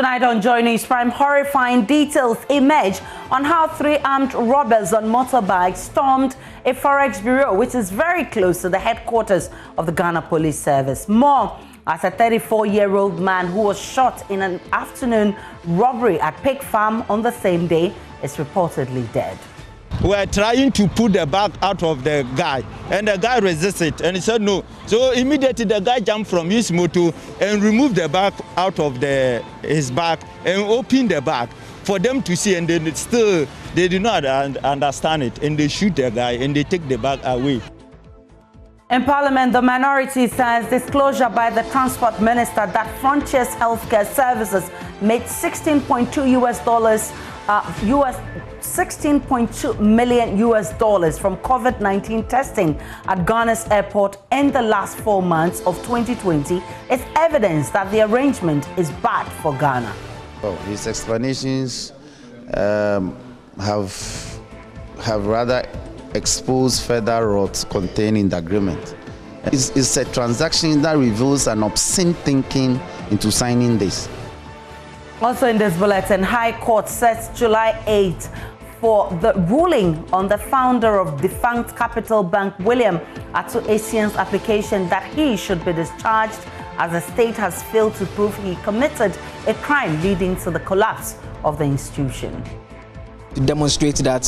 Tonight on Joy News Prime, horrifying details emerge on how 3 armed robbers on motorbikes stormed a FOREX bureau, which is very close to the headquarters of the Ghana Police Service. More as a 34-year-old man who was shot in an afternoon robbery at pig farm on the same day is reportedly dead. We're trying to pull the bag out of the guy, and the guy resisted, and he said no. So immediately the guy jumped from his motor and removed the bag out of his bag and opened the bag for them to see, and they did not understand it, and they shoot the guy and they take the bag away. In Parliament, the minority says disclosure by the Transport Minister that Frontier's healthcare services made $16.2 million from COVID-19 testing at Ghana's airport in the last 4 months of 2020 is evidence that the arrangement is bad for Ghana. Oh, his explanations have rather exposed further rot contained in the agreement. It's a transaction that reveals an obscene thinking into signing this. Also in this bulletin, High Court sets July 8th for the ruling on the founder of defunct Capital Bank, William Atu-Asian's application that he should be discharged as the state has failed to prove he committed a crime leading to the collapse of the institution. To demonstrate that.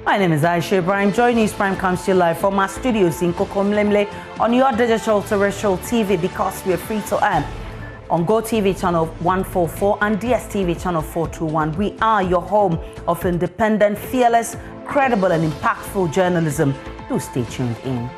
My name is Aisha Ibrahim. Joy News Prime comes to you live from our studios in Kokomlemle on your digital terrestrial TV, because we are free to air on GoTV channel 144 and DSTV channel 421. We are your home of independent, fearless, credible and impactful journalism. Do stay tuned in.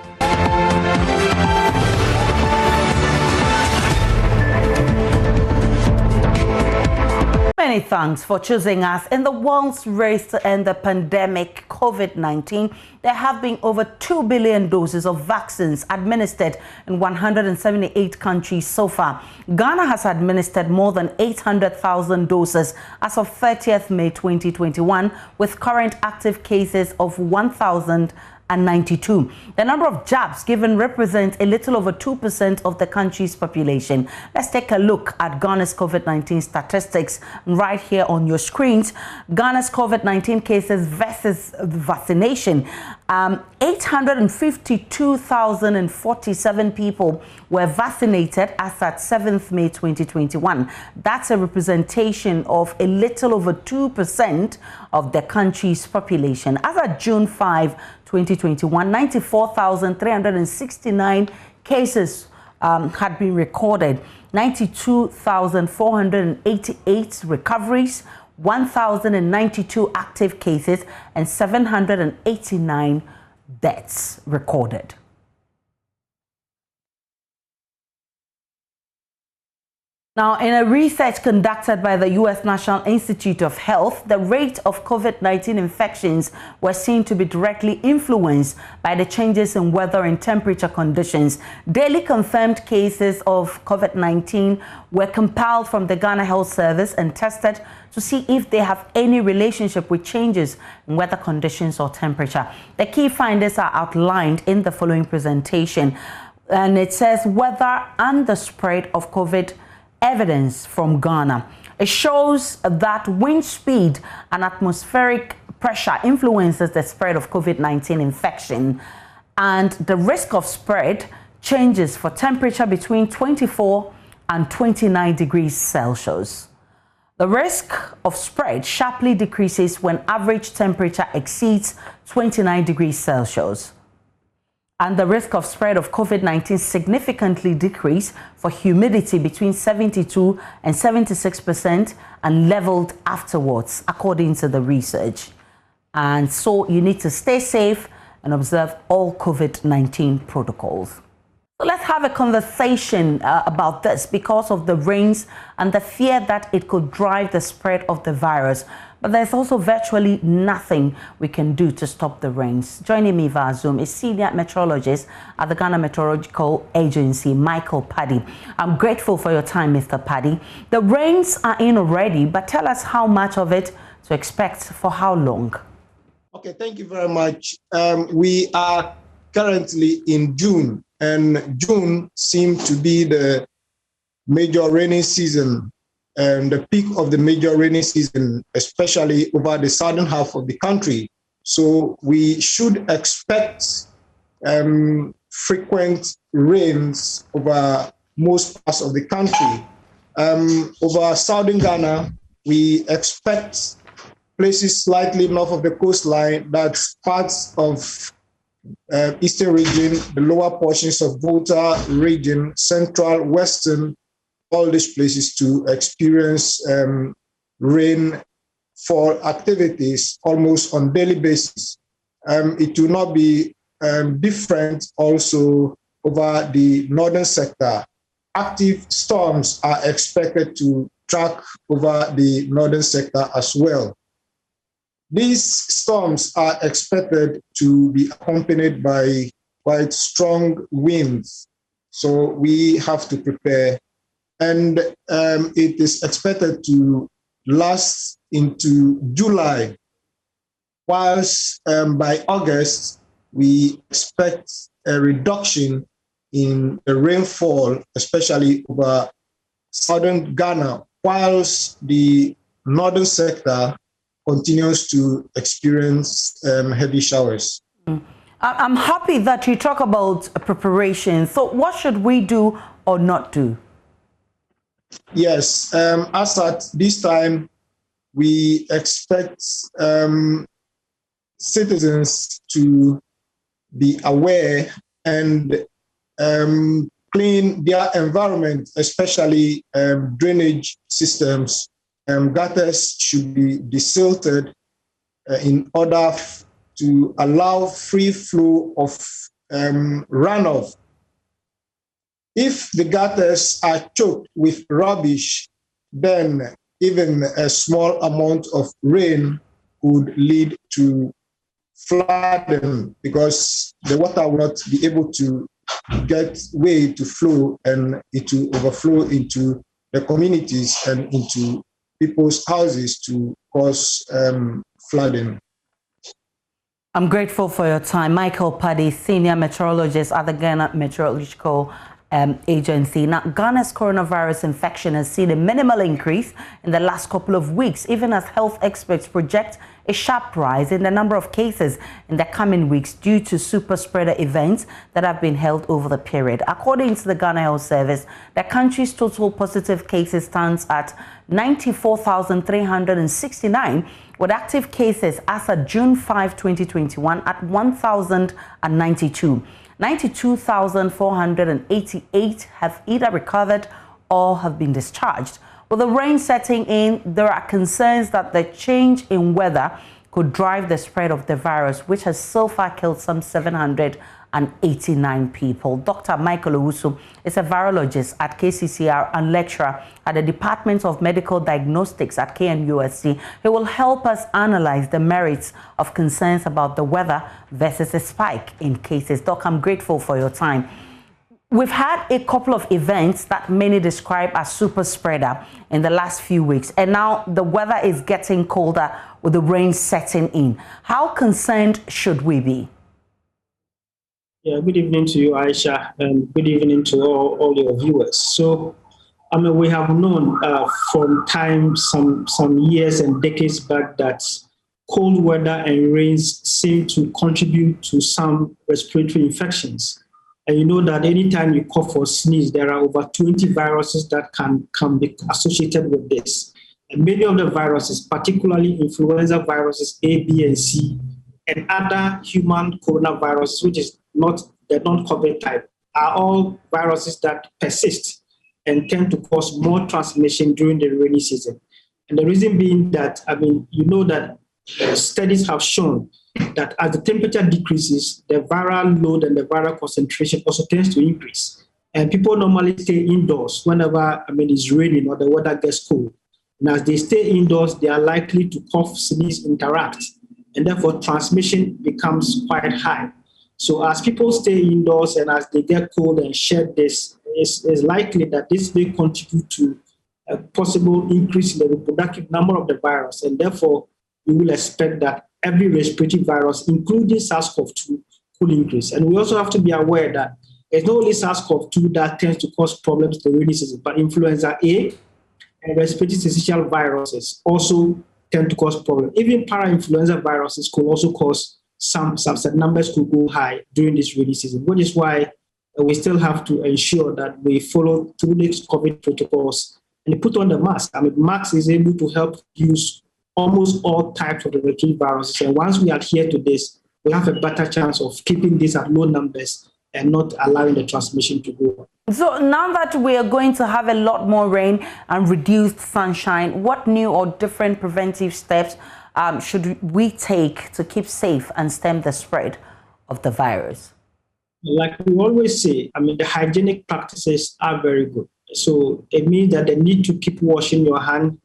Many thanks for choosing us. In the world's race to end the pandemic COVID-19, there have been over 2 billion doses of vaccines administered in 178 countries so far. Ghana has administered more than 800,000 doses as of 30th May 2021, with current active cases of 1,092. The number of jabs given represents a little over 2% of the country's population. Let's take a look at Ghana's COVID-19 statistics right here on your screens. Ghana's COVID-19 cases versus vaccination. 852,047 people were vaccinated as at 7th May 2021. That's a representation of a little over 2% of the country's population. As at June 5, 2021, 94,369 cases had been recorded, 92,488 recoveries, 1,092 active cases, and 789 deaths recorded. Now, in a research conducted by the U.S. National Institute of Health, the rate of COVID-19 infections were seen to be directly influenced by the changes in weather and temperature conditions. Daily confirmed cases of COVID-19 were compiled from the Ghana Health Service and tested to see if they have any relationship with changes in weather conditions or temperature. The key findings are outlined in the following presentation, and it says weather and the spread of COVID evidence from Ghana. It shows that wind speed and atmospheric pressure influences the spread of COVID-19 infection, and the risk of spread changes for temperature between 24 and 29 degrees Celsius. The risk of spread sharply decreases when average temperature exceeds 29 degrees Celsius. And the risk of spread of COVID-19 significantly decreased for humidity between 72 and 76% and leveled afterwards, according to the research. And so you need to stay safe and observe all COVID-19 protocols. So let's have a conversation about this because of the rains and the fear that it could drive the spread of the virus. But there's also virtually nothing we can do to stop the rains. Joining me via Zoom is senior meteorologist at the Ghana Meteorological Agency, Michael Paddy. I'm grateful for your time, Mr. Paddy. The rains are in already, but tell us how much of it to expect for how long? Okay, thank you very much. We are currently in June, and June seemed to be the major rainy season and the peak of the major rainy season, especially over the southern half of the country. So we should expect frequent rains over most parts of the country. Over southern Ghana, we expect places slightly north of the coastline, that's parts of eastern region, the lower portions of Volta region, central, western, all these places to experience rainfall activities almost on daily basis. It will not be different also over the northern sector. Active storms are expected to track over the northern sector as well. These storms are expected to be accompanied by quite strong winds, so we have to prepare. And it is expected to last into July, whilst by August, we expect a reduction in the rainfall, especially over southern Ghana, whilst the northern sector continues to experience heavy showers. I'm happy that you talk about preparation. So what should we do or not do? Yes, as at this time, we expect citizens to be aware and clean their environment, especially drainage systems. Gutters should be desilted in order to allow free flow of runoff. If the gutters are choked with rubbish, then even a small amount of rain could lead to flooding because the water will not be able to get way to flow, and it will overflow into the communities and into people's houses to cause flooding. I'm grateful for your time. Michael Paddy, Senior Meteorologist at the Ghana Meteorological Agency. Now, Ghana's coronavirus infection has seen a minimal increase in the last couple of weeks, even as health experts project a sharp rise in the number of cases in the coming weeks due to super spreader events that have been held over the period. According to the Ghana Health Service, the country's total positive cases stands at 94,369, with active cases as of June 5, 2021 at 1,092. 92,488 have either recovered or have been discharged. With the rain setting in, there are concerns that the change in weather could drive the spread of the virus, which has so far killed some 789 people. Dr. Michael Owusu is a virologist at KCCR and lecturer at the Department of Medical Diagnostics at KNUST. He will help us analyze the merits of concerns about the weather versus a spike in cases. Doc, I'm grateful for your time. We've had a couple of events that many describe as super spreader in the last few weeks, and now the weather is getting colder with the rain setting in. How concerned should we be? Yeah, good evening to you, Aisha, and good evening to all your viewers. So, I mean, we have known from time, some years and decades back that cold weather and rains seem to contribute to some respiratory infections. And you know that anytime you cough or sneeze, there are over 20 viruses that can be associated with this. And many of the viruses, particularly influenza viruses A, B, and C, and other human coronaviruses, which is not the non-COVID type, are all viruses that persist and tend to cause more transmission during the rainy season. And the reason being that, I mean, you know that studies have shown that as the temperature decreases, the viral load and the viral concentration also tends to increase. And people normally stay indoors whenever, I mean, it's raining or the weather gets cold. And as they stay indoors, they are likely to cough, sneeze, interact, and therefore transmission becomes quite high. So as people stay indoors and as they get cold and shed this, it's likely that this may contribute to a possible increase in the reproductive number of the virus, and therefore we will expect that every respiratory virus, including SARS-CoV-2, could increase. And we also have to be aware that It's not only SARS-CoV-2 that tends to cause problems in the rainy season, but influenza A and respiratory syncytial viruses also tend to cause problems. Even para-influenza viruses could also cause some subset numbers could go high during this rainy season, which is why we still have to ensure that we follow through these COVID protocols and put on the mask. I mean, mask is able to help use almost all types of the respiratory viruses. And once we adhere to this, we have a better chance of keeping this at low numbers and not allowing the transmission to go on. So now that we are going to have a lot more rain and reduced sunshine, what new or different preventive steps should we take to keep safe and stem the spread of the virus? Like we always say, I mean, the hygienic practices are very good. So it means that the need to keep washing your hand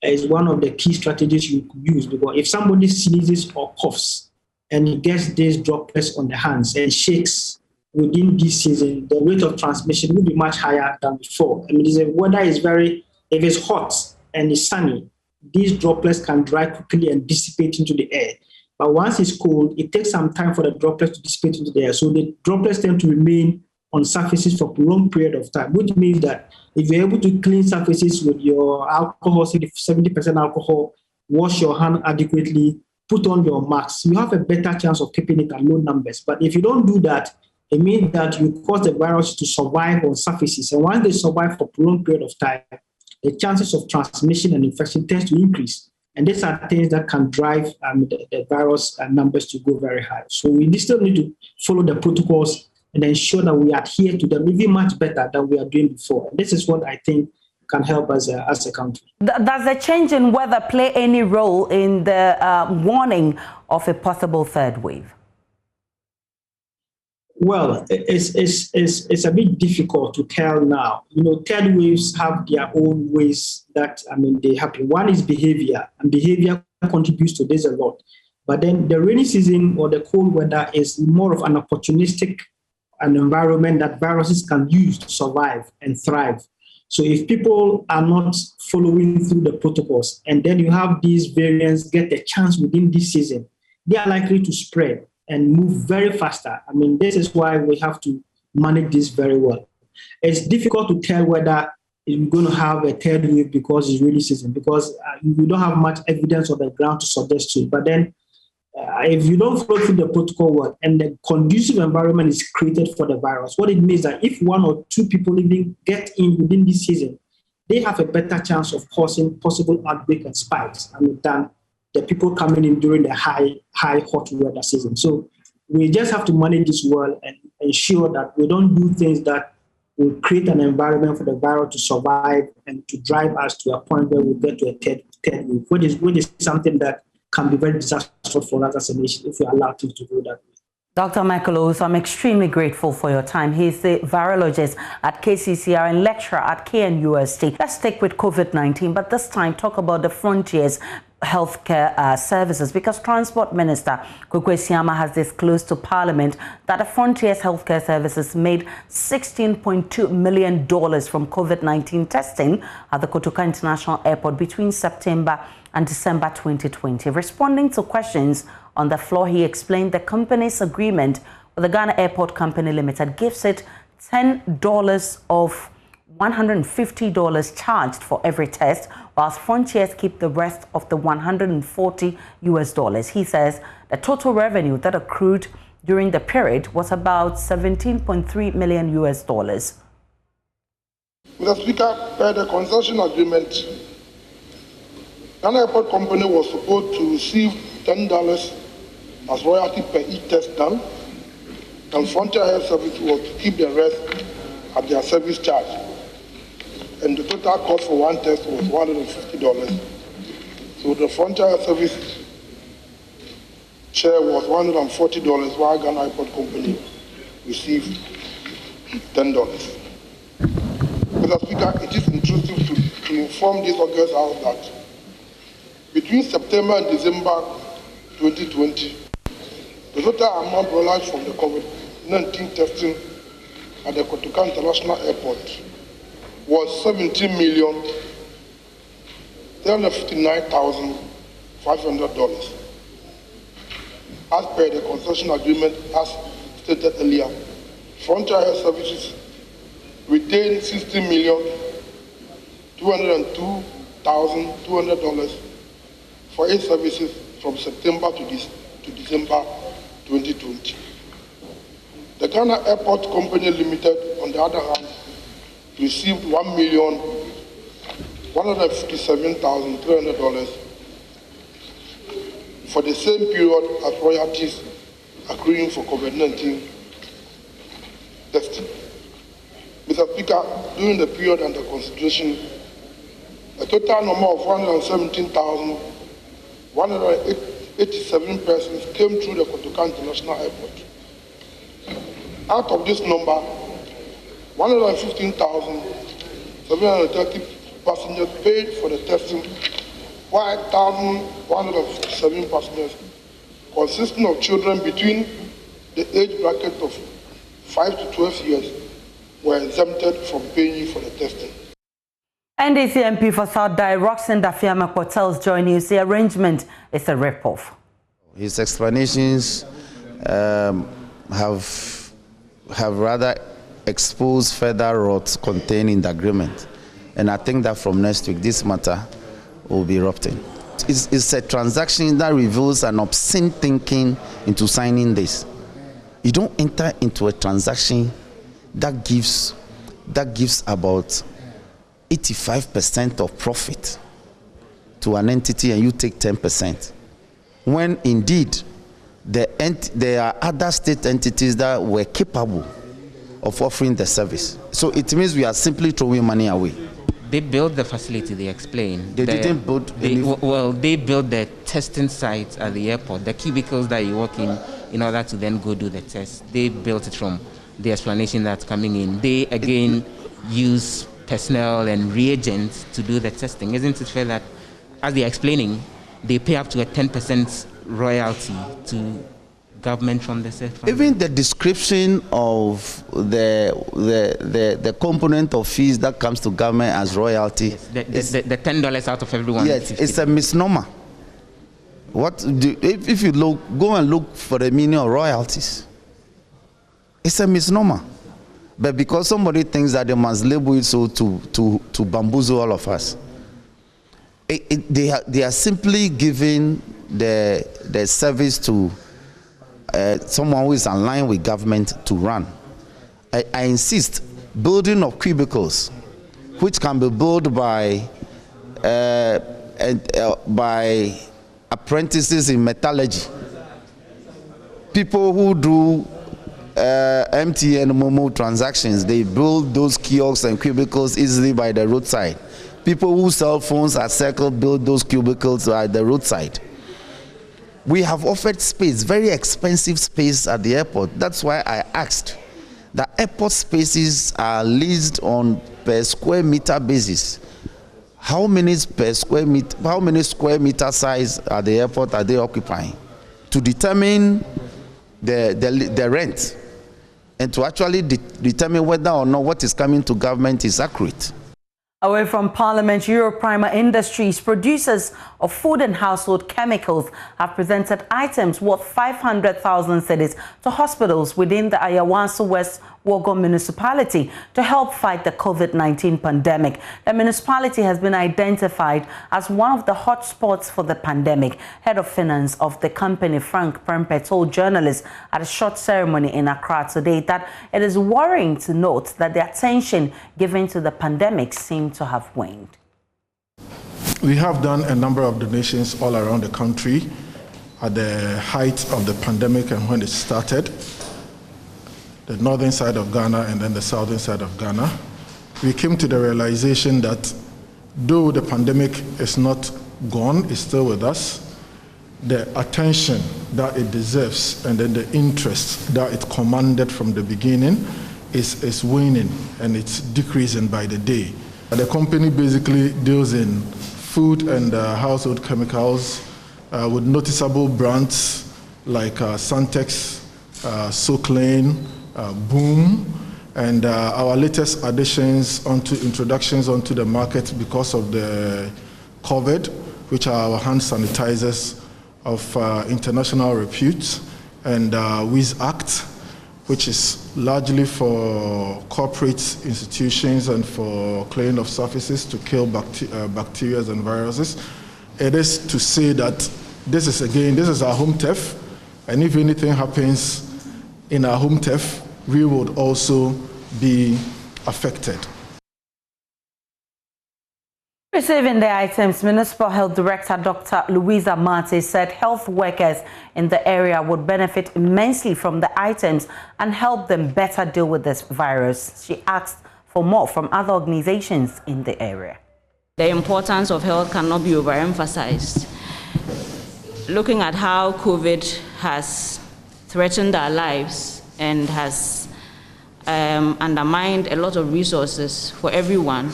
is one of the key strategies you could use, because if somebody sneezes or coughs and he gets these droplets on the hands and shakes within this season, the rate of transmission will be much higher than before. I mean, the weather is if it's hot and it's sunny, these droplets can dry quickly and dissipate into the air. But once it's cold, it takes some time for the droplets to dissipate into the air. So the droplets tend to remain on surfaces for a prolonged period of time, which means that if you're able to clean surfaces with your alcohol, 70% alcohol, wash your hand adequately, put on your mask, you have a better chance of keeping it at low numbers. But if you don't do that, it means that you cause the virus to survive on surfaces. And once they survive for a prolonged period of time, the chances of transmission and infection tends to increase. And these are things that can drive the virus numbers to go very high. So we still need to follow the protocols and ensure that we adhere to them even much better than we are doing before. And this is what I think can help us as a country. Does the change in weather play any role in the warning of a possible third wave? Well, it's a bit difficult to tell now. You know, third waves have their own ways that, they happen. One is behavior, and behavior contributes to this a lot. But then the rainy season or the cold weather is more of an opportunistic environment that viruses can use to survive and thrive. So if people are not following through the protocols, and then you have these variants get a chance within this season, they are likely to spread and move very faster. This is why we have to manage this very well. It's difficult to tell whether you're going to have a third wave because it's rainy season, because we don't have much evidence on the ground to suggest it. But then if you don't follow through the protocol well and the conducive environment is created for the virus, what it means that if one or two people even get in within this season, they have a better chance of causing possible outbreak and spikes than the people coming in during the high hot weather season. So we just have to manage this well and ensure that we don't do things that will create an environment for the virus to survive and to drive us to a point where we get to a third wave, which is something that can be very disastrous for us as a nation if we allow things to go that way. Dr. Michael Owusu, I'm extremely grateful for your time. He's the virologist at KCCR and lecturer at KNUST. Let's stick with COVID-19, but this time talk about the frontiers healthcare services, because Transport Minister Kwekwe Siama has disclosed to Parliament that the Frontiers Healthcare Services made $16.2 million from COVID-19 testing at the Kotoka International Airport between September and December 2020. Responding to questions on the floor, he explained the company's agreement with the Ghana Airport Company Limited gives it $10 of $150 charged for every test, whilst Frontiers keep the rest of the $140. He says the total revenue that accrued during the period was about $17.3 million. Mr. Speaker, per the concession agreement, Ghana Airport Company was supposed to receive $10 as royalty per each test done, and Frontier Health Service was to keep the rest at their service charge. And the total cost for one test was $150. So the Frontier Health Service share was $140, while Ghana Airport Company received $10. Mr. Speaker, it is intrusive to inform this August House that between September and December 2020, the total amount realized from the COVID-19 testing at the Kotoka International Airport was $17,359,500. As per the concession agreement, as stated earlier, Frontier Health Services retained $60,202,200 for its services from September to December 2020. The Ghana Airport Company Limited, on the other hand, received $1,157,300 for the same period as royalties accruing for COVID-19 testing. Mr. Speaker, during the period under consideration, a total number of 117,187 persons came through the Kotoka International Airport. Out of this number, 115,730 passengers paid for the testing, while 1,157 passengers, consisting of children between the age bracket of 5 to 12 years, were exempted from paying for the testing. NDC MP for South Dai, Roxanne Dafiama tells Joy News the arrangement is a rip-off. His explanations have rather exposed further rot contained in the agreement. And I think that from next week, this matter will be erupting. It's a transaction that reveals an obscene thinking into signing this. You don't enter into a transaction that gives about 85% of profit to an entity and you take 10%. When indeed there are other state entities that were capable of offering the service. So it means we are simply throwing money away. They built the facility, they explained. They didn't build they built the testing sites at the airport, the cubicles that you walk in order to then go do the test. They built it from the explanation that's coming in. They again use personnel and reagents to do the testing. Isn't it fair that, as they're explaining, they pay up to a 10% royalty to government from the set? Even the description of the component of fees that comes to government as royalty. Yes, the $10 out of everyone. Yes, it's a misnomer. If you go and look for the meaning of royalties, it's a misnomer. But because somebody thinks that they must label it so to bamboozle all of us, they are simply giving the service to someone who is aligned with government to run. I insist, building of cubicles, which can be built by apprentices in metallurgy, people who do MTN and Momo transactions, they build those kiosks and cubicles easily by the roadside. People who sell phones at Circle build those cubicles by the roadside. We have offered space, very expensive space at the airport. That's why I asked. The airport spaces are leased on per square meter basis. How many square meter size at the airport are they occupying? To determine the rent and to actually determine whether or not what is coming to government is accurate. Away from Parliament, Europrimer Industries, producers of food and household chemicals, have presented items worth 500,000 cedis to hospitals within the Ayawaso West Wogo municipality to help fight the COVID-19 pandemic. The municipality has been identified as one of the hotspots for the pandemic. Head of Finance of the company, Frank Prempe, told journalists at a short ceremony in Accra today that it is worrying to note that the attention given to the pandemic seemed to have waned. We have done a number of donations all around the country at the height of the pandemic and when it started, the northern side of Ghana and then the southern side of Ghana. We came to the realization that though the pandemic is not gone, it's still with us, the attention that it deserves and then the interest that it commanded from the beginning is waning and it's decreasing by the day. The company basically deals in food and household chemicals with noticeable brands like Santex, Soclane, Boom, and our latest introductions onto the market because of the COVID, which are our hand sanitizers of international repute, and WIS Act, which is largely for corporate institutions and for cleaning of surfaces to kill bacteria and viruses. It is to say that this is our home turf, and if anything happens in our home turf, we would also be affected. Receiving the items, Municipal Health Director Dr. Louisa Mate said health workers in the area would benefit immensely from the items and help them better deal with this virus. She asked for more from other organizations in the area. The importance of health cannot be overemphasized. Looking at how COVID has threatened our lives and has undermined a lot of resources for everyone,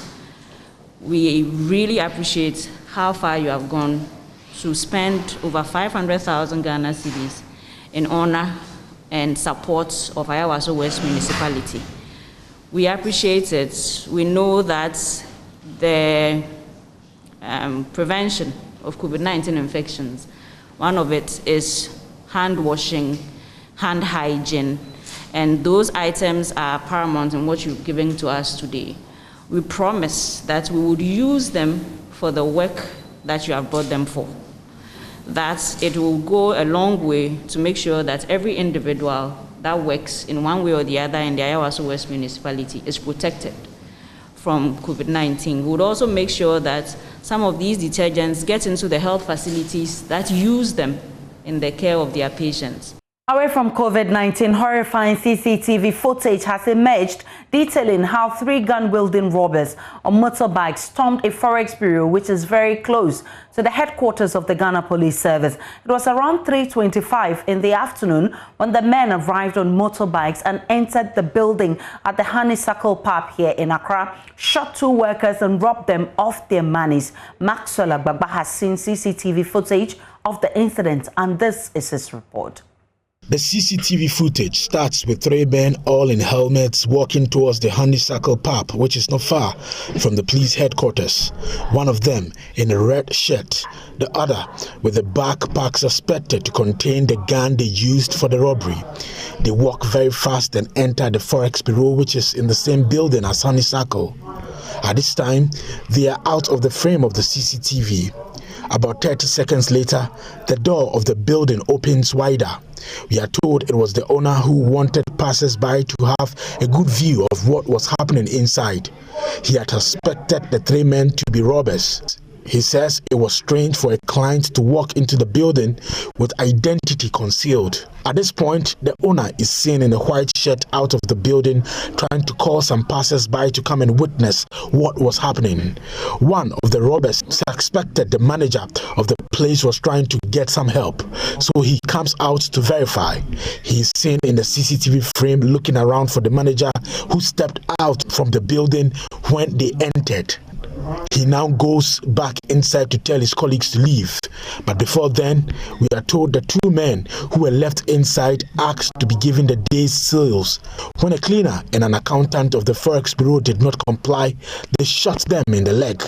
we really appreciate how far you have gone to spend over 500,000 Ghana cedis in honor and support of Ayawaso West Municipality. We appreciate it. We know that the prevention of COVID-19 infections, one of it is hand washing, hand hygiene, and those items are paramount in what you're giving to us today. We promise that we would use them for the work that you have brought them for, that it will go a long way to make sure that every individual that works in one way or the other in the Ayawaso West Municipality is protected from COVID-19. We would also make sure that some of these detergents get into the health facilities that use them in the care of their patients. Away from COVID-19, horrifying CCTV footage has emerged detailing how 3 gun-wielding robbers on motorbikes stormed a FOREX bureau, which is very close to the headquarters of the Ghana Police Service. It was around 3:25 in the afternoon when the men arrived on motorbikes and entered the building at the Honeysuckle Pub here in Accra, shot 2 workers and robbed them of their monies. Maxwell Agbagba has seen CCTV footage of the incident, and this is his report. The CCTV footage starts with 3 men all in helmets walking towards the Honeysuckle Pub, which is not far from the police headquarters. One of them in a red shirt, the other with a backpack suspected to contain the gun they used for the robbery. They walk very fast and enter the FOREX bureau, which is in the same building as Honeysuckle. At this time, they are out of the frame of the CCTV. About 30 seconds later, the door of the building opens wider. We are told it was the owner who wanted passers-by to have a good view of what was happening inside. He had suspected the 3 men to be robbers. He says it was strange for a client to walk into the building with identity concealed. At this point, the owner is seen in a white shirt out of the building, trying to call some passers-by to come and witness what was happening. One of the robbers suspected the manager of the place was trying to get some help, so he comes out to verify. He is seen in the CCTV frame looking around for the manager, who stepped out from the building when they entered. He now goes back inside to tell his colleagues to leave. But before then, we are told the 2 men who were left inside asked to be given the day's sales. When a cleaner and an accountant of the FOREX bureau did not comply, they shot them in the leg.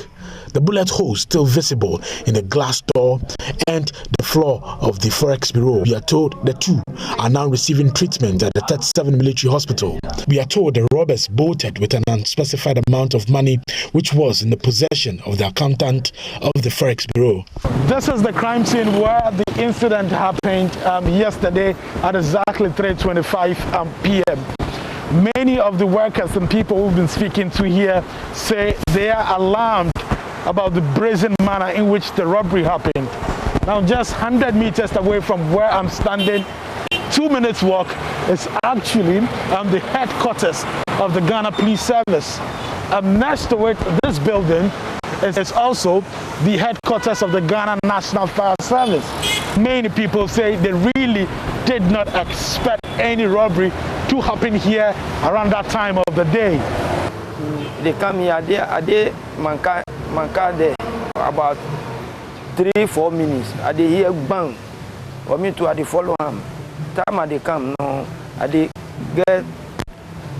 The bullet hole still visible in the glass door and the floor of the FOREX bureau. We are told the 2 are now receiving treatment at the 37 Military Hospital. We are told the robbers bolted with an unspecified amount of money, which was in the possession of the accountant of the FOREX bureau. This is the crime scene where the incident happened yesterday at exactly 3:25 p.m. Many of the workers and people who've been speaking to here say they are alarmed about the brazen manner in which the robbery happened. Now, just 100 meters away from where I'm standing, 2 minutes walk, is actually the headquarters of the Ghana Police Service. Next to it, this building is also the headquarters of the Ghana National Fire Service. Many people say they really did not expect any robbery to happen here around that time of the day. They come here, they manka there about 3-4 minutes. I dey hear bang. For me to I dey follow him. Time I dey come no, I dey get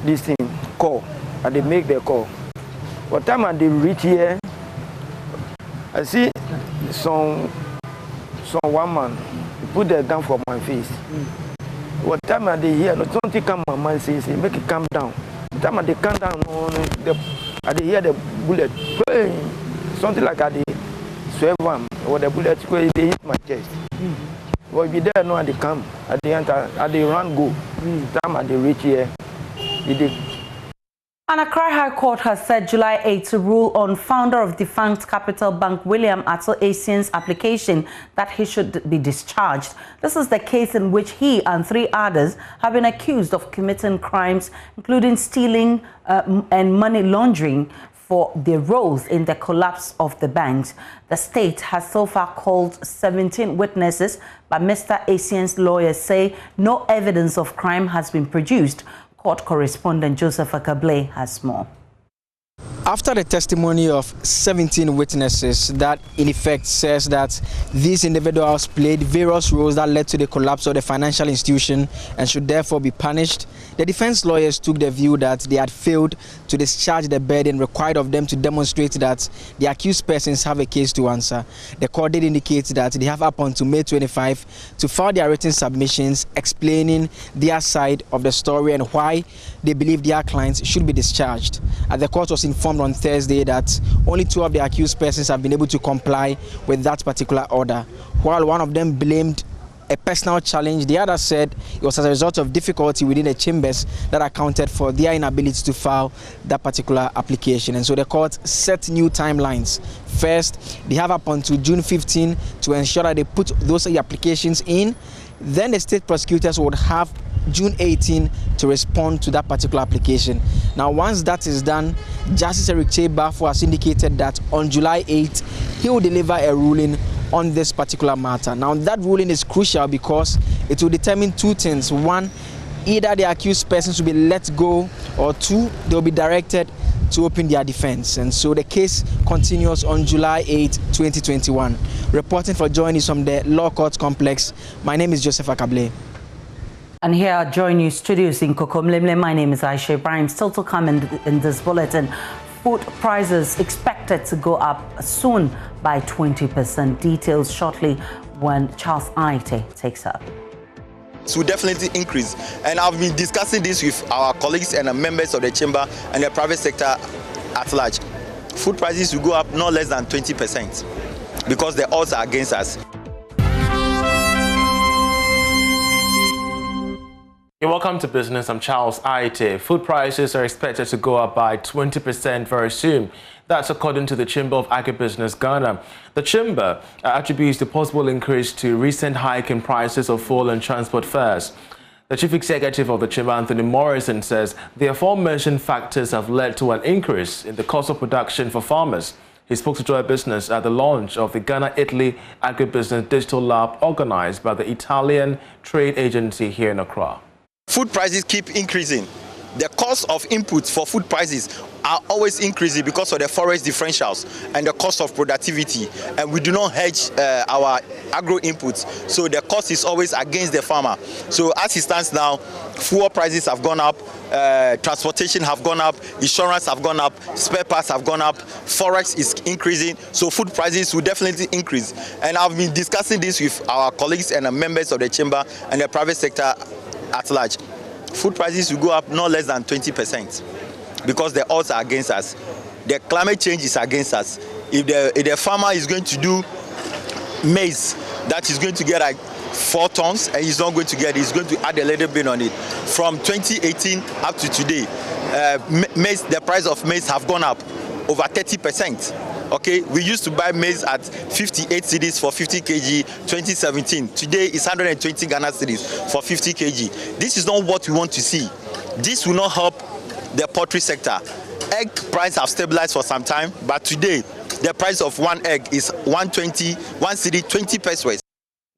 this thing call. I dey make the call. What time I dey reach here, I see some one man put the gun for my face. What time are they here? No, don't come my man says, make it calm down. The time they calm down, I hear the bullet, something like I swear one, or the bullet they hit my chest. Well, be there, no, they come, at the end, they run go. Time they reach here, An Accra High Court has said July 8 to rule on founder of defunct Capital Bank William Atto Asian's application that he should be discharged. This is the case in which he and 3 others have been accused of committing crimes, including stealing and money laundering for their roles in the collapse of the banks. The state has so far called 17 witnesses, but Mr. Asian's lawyers say no evidence of crime has been produced. Court correspondent Joseph Akable has more. After the testimony of 17 witnesses that in effect says that these individuals played various roles that led to the collapse of the financial institution and should therefore be punished, the defense lawyers took the view that they had failed to discharge the burden required of them to demonstrate that the accused persons have a case to answer. The court did indicate that they have up until May 25 to file their written submissions explaining their side of the story and why they believe their clients should be discharged. The court was informed on Thursday that only 2 of the accused persons have been able to comply with that particular order. While one of them blamed a personal challenge, the other said it was as a result of difficulty within the chambers that accounted for their inability to file that particular application. And so the court set new timelines. First, they have up until June 15 to ensure that they put those applications in. Then the state prosecutors would have June 18 to respond to that particular application. Now, once that is done, Justice Eric Chebafo has indicated that on July 8, he will deliver a ruling on this particular matter. Now, that ruling is crucial because it will determine 2 things. 1, either the accused persons will be let go, or 2, they will be directed to open their defense. And so the case continues on July 8, 2021. Reporting for Joy News from the Law Court Complex, my name is Joseph Akable. And here at Joy News Studios in Kokomlemle, my name is Aisha Ibrahim. Still to come in this bulletin, food prices expected to go up soon by 20%. Details shortly when Charles Aite takes up. It will definitely increase, and I've been discussing this with our colleagues and members of the chamber and the private sector at large. Food prices will go up no less than 20% because the odds are against us. Welcome to Business. I'm Charles Aite. Food prices are expected to go up by 20% very soon. That's according to the Chamber of Agribusiness Ghana. The Chamber attributes the possible increase to recent hike in prices of fuel and transport fares. The Chief Executive of the Chamber, Anthony Morrison, says the aforementioned factors have led to an increase in the cost of production for farmers. He spoke to Joy Business at the launch of the Ghana-Italy Agribusiness Digital Lab organized by the Italian Trade Agency here in Accra. Food prices keep increasing. The cost of inputs for food prices are always increasing because of the FOREX differentials and the cost of productivity. And we do not hedge our agro inputs, so the cost is always against the farmer. So as it stands now, fuel prices have gone up, transportation have gone up, insurance have gone up, spare parts have gone up, FOREX is increasing, so food prices will definitely increase. And I've been discussing this with our colleagues and members of the chamber and the private sector at large. Food prices will go up no less than 20% because the odds are against us. The climate change is against us. If the farmer is going to do maize that is going to get like 4 tons and he's not going to get it, he's going to add a little bit on it. From 2018 up to today, maize, the price of maize have gone up over 30%. Okay, we used to buy maize at 58 cedis for 50 kg 2017. Today it's 120 Ghana cedis for 50 kg. This is not what we want to see. This will not help the poultry sector. Egg price have stabilized for some time, but today the price of 1 egg is 120, 1 cedi, 20 pesos.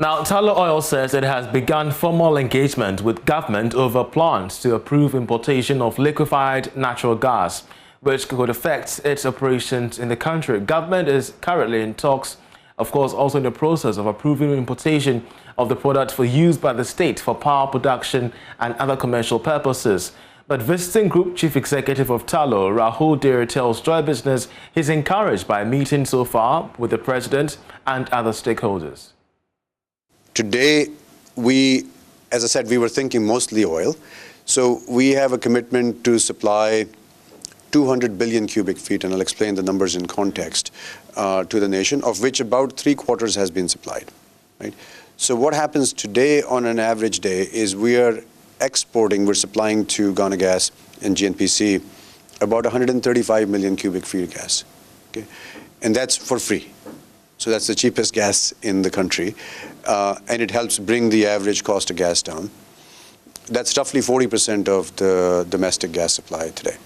Now, Tullow Oil says it has begun formal engagement with government over plans to approve importation of liquefied natural gas, which could affect its operations in the country. Government is currently in talks, of course, also in the process of approving importation of the product for use by the state for power production and other commercial purposes. But visiting Group Chief Executive of Tullow, Rahul Dere, tells Joy Business he's encouraged by a meeting so far with the President and other stakeholders. Today, we as I said, we were thinking mostly oil. So we have a commitment to supply 200 billion cubic feet, and I'll explain the numbers in context, to the nation, of which about 3/4 has been supplied, right? So what happens today on an average day is we're supplying to Ghana Gas and GNPC about 135 million cubic feet of gas, okay? And that's for free. So that's the cheapest gas in the country, and it helps bring the average cost of gas down. That's roughly 40% of the domestic gas supply today.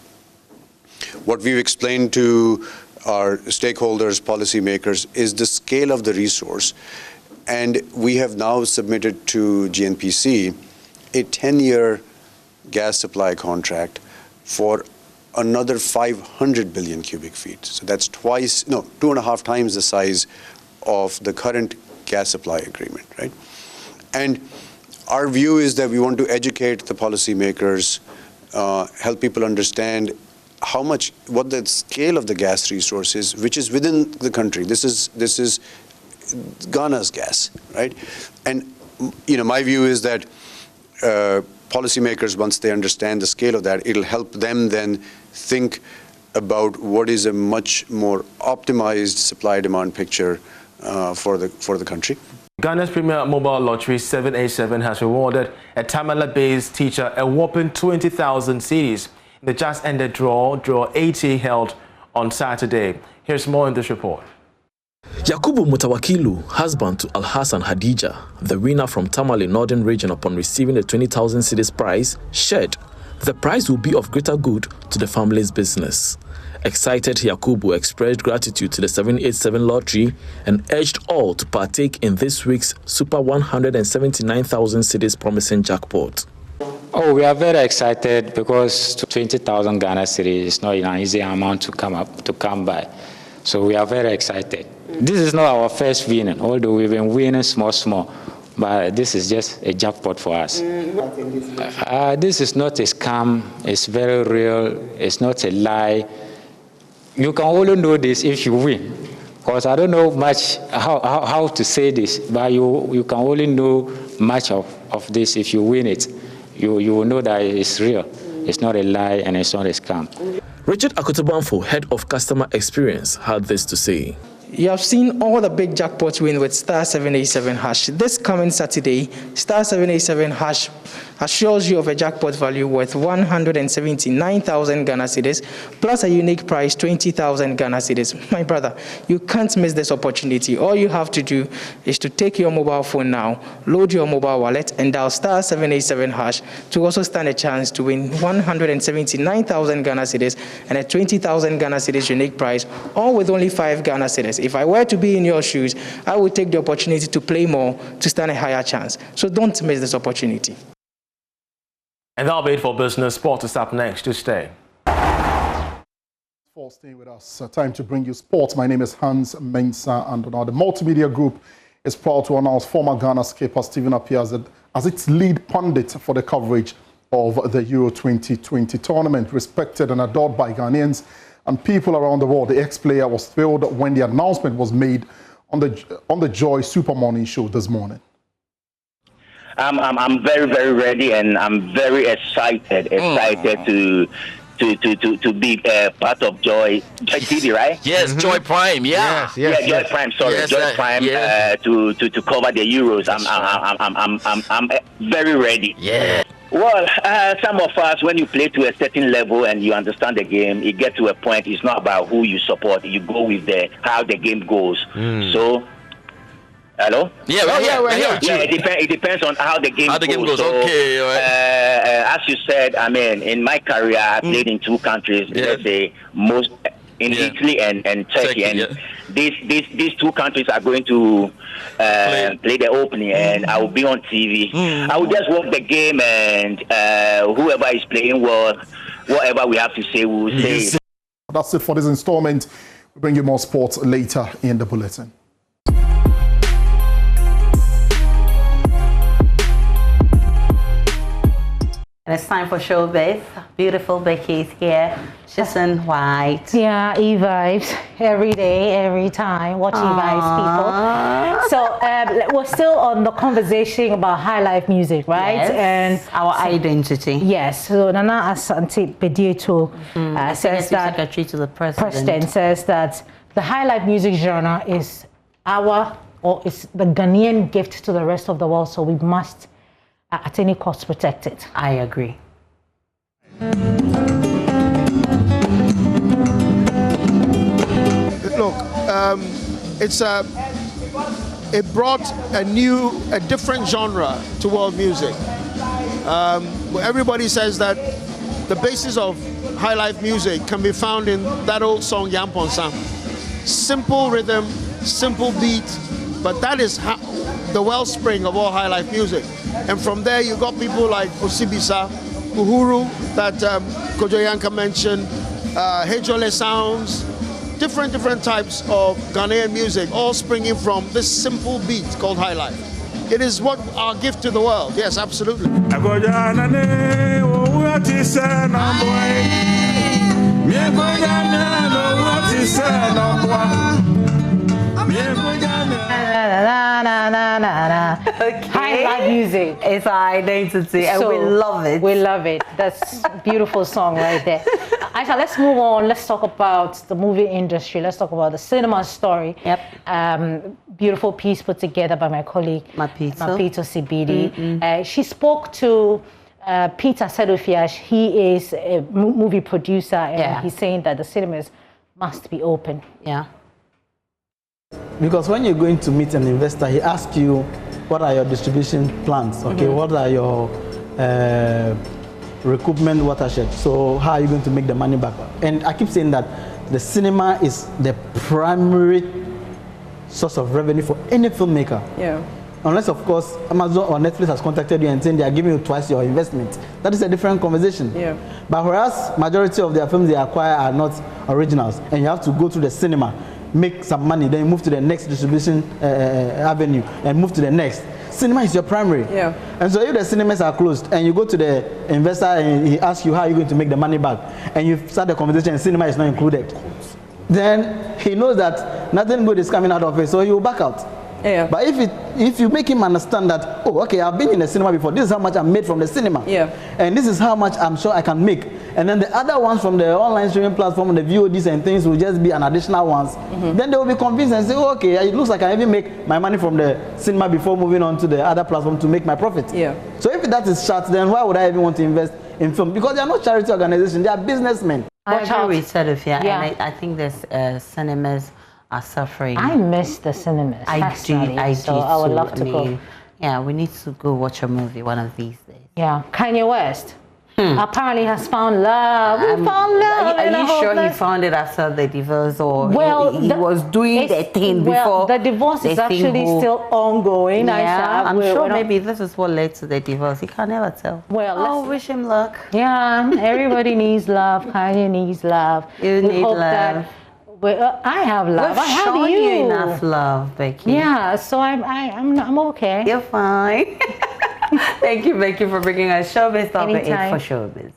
What we've explained to our stakeholders, policymakers, is the scale of the resource, and we have now submitted to GNPC a 10-year gas supply contract for another 500 billion cubic feet. So that's 2.5 times the size of the current gas supply agreement, right? And our view is that we want to educate the policymakers, help people understand what the scale of the gas resource is, which is within the country. This is Ghana's gas, right? And my view is that policymakers, once they understand the scale of that, it'll help them then think about what is a much more optimized supply-demand picture for the country. Ghana's premier mobile lottery 787 has rewarded a Tamale-based teacher a whopping 20,000 cedis in the just-ended draw 80 held on Saturday. Here's more in this report. Yakubu Mutawakilu, husband to Al-Hassan Hadija, the winner from Tamale Northern Region, upon receiving the 20,000 cedis prize, shared the prize will be of greater good to the family's business. Excited, Yakubu expressed gratitude to the 787 lottery and urged all to partake in this week's Super 179,000 cedis promising jackpot. Oh, we are very excited because 20,000 Ghana cedis is not an easy amount to come by. So we are very excited. This is not our first winning, although we've been winning small, but this is just a jackpot for us. This is not a scam, it's very real, it's not a lie. You can only know this if you win, because I don't know much how to say this, but you can only know much of this if you win it. You will know that it's real, it's not a lie, and it's not a scam. Richard Akotobanfo, head of customer experience, had this to say. You have seen all the big jackpots win with star 787 hash. This coming Saturday, star 787 hash assures you of a jackpot value worth 179,000 Ghana cedis, plus a unique prize 20,000 Ghana cedis. My brother, you can't miss this opportunity. All you have to do is to take your mobile phone now, load your mobile wallet, and dial star 787 hash to also stand a chance to win 179,000 Ghana cedis and a 20,000 Ghana cedis unique prize, all with only 5 Ghana cedis. If I were to be in your shoes, I would take the opportunity to play more to stand a higher chance. So don't miss this opportunity. And that'll be it for Business. Sport is up next. To stay. For staying with us, time to bring you sports. My name is Hans Mensah, and now the Multimedia Group is proud to announce former Ghana skipper Stephen Appiah as its lead pundit for the coverage of the Euro 2020 tournament. Respected and adored by Ghanaians and people around the world, the ex-player was thrilled when the announcement was made on the Joy Super Morning Show this morning. I'm very, very ready, and I'm very excited to be part of Joy TV, right? Yes, Joy Prime, yeah. Yes, Joy Prime. Sorry, yes, Joy Prime. Yes. To cover the Euros. I'm very ready. Yeah. Well, some of us, when you play to a certain level and you understand the game, you get to a point. It's not about who you support. You go with how the game goes. So. Hello? Yeah, we're here. Yeah, it depends on how the game goes. So, okay, right. As you said, I mean, in my career, I played in 2 countries. Let's say Italy and Turkey, and these 2 countries are going to play the opening, and I will be on TV. I will just watch the game, and whoever is playing well, whatever we have to say, we will say. That's it for this installment. We'll bring you more sports later in the bulletin. And it's time for Showbiz. Beautiful Becky is here. She's in white. Yeah, E-Vibes. Every day, every time. Watch E-Vibes, people. So we're still on the conversation about high life music, right? Yes, and our identity. Yes. So Nana Asante Bedieto says that Secretary to the President says that the high life music genre is it's the Ghanaian gift to the rest of the world. So we must at any cost protect it. I agree. Look, it brought a different genre to world music. Everybody says that the basis of high life music can be found in that old song Yampon Sam. Simple rhythm, simple beat, but that is the wellspring of all high life music. And from there you got people like Osibisa, Uhuru, that Kojo Yanka mentioned, Hejole sounds, different types of Ghanaian music, all springing from this simple beat called high life. It is what our gift to the world. Yes, absolutely. Okay. High life music. It's our identity, and we love it. We love it. That's a beautiful song right there. Aisha, let's move on. Let's talk about the movie industry. Let's talk about the cinema story. Yep. Beautiful piece put together by my colleague Mapito Sibidi. She spoke to Peter Sedofiash. He is a movie producer, and he's saying that the cinemas must be open. Yeah. Because when you're going to meet an investor, he asks you, what are your distribution plans? Okay, what are your recoupment watershed? So how are you going to make the money back? And I keep saying that the cinema is the primary source of revenue for any filmmaker. Yeah. Unless, of course, Amazon or Netflix has contacted you and saying they are giving you twice your investment. That is a different conversation. Yeah. But whereas majority of their films they acquire are not originals, and you have to go to the cinema, make some money, then you move to the next distribution avenue and move to the next. Cinema is your primary. Yeah. And so if the cinemas are closed and you go to the investor and he asks you how you're going to make the money back, and you start the conversation and cinema is not included, then he knows that nothing good is coming out of it, so he will back out. Yeah. But if you make him understand that, oh, okay, I've been in the cinema before, this is how much I made from the cinema, and this is how much I'm sure I can make, and then the other ones from the online streaming platform, the VODs and things will just be an additional ones, then they will be convinced and say, oh, okay, it looks like I even make my money from the cinema before moving on to the other platform to make my profit. Yeah. So if that is shut, then why would I even want to invest in film? Because they are not charity organizations, they are businessmen. I agree with Sedofia, and I think there's cinemas are suffering. I miss the cinemas. I do. I would love to go. Yeah, we need to go watch a movie one of these days. Yeah, Kanye West apparently has found love. We found love. Are you sure he found it after the divorce, or he was doing the thing before? The divorce is actually still ongoing. Yeah, I'm sure maybe this is what led to the divorce. You can never tell. Well, wish him luck. Yeah, everybody needs love. Kanye needs love. You need love. I have love. I have shown you enough love, Becky. Yeah, so I'm okay. You're fine. Thank you, Becky, for bringing us Showbiz Top 8 for Showbiz.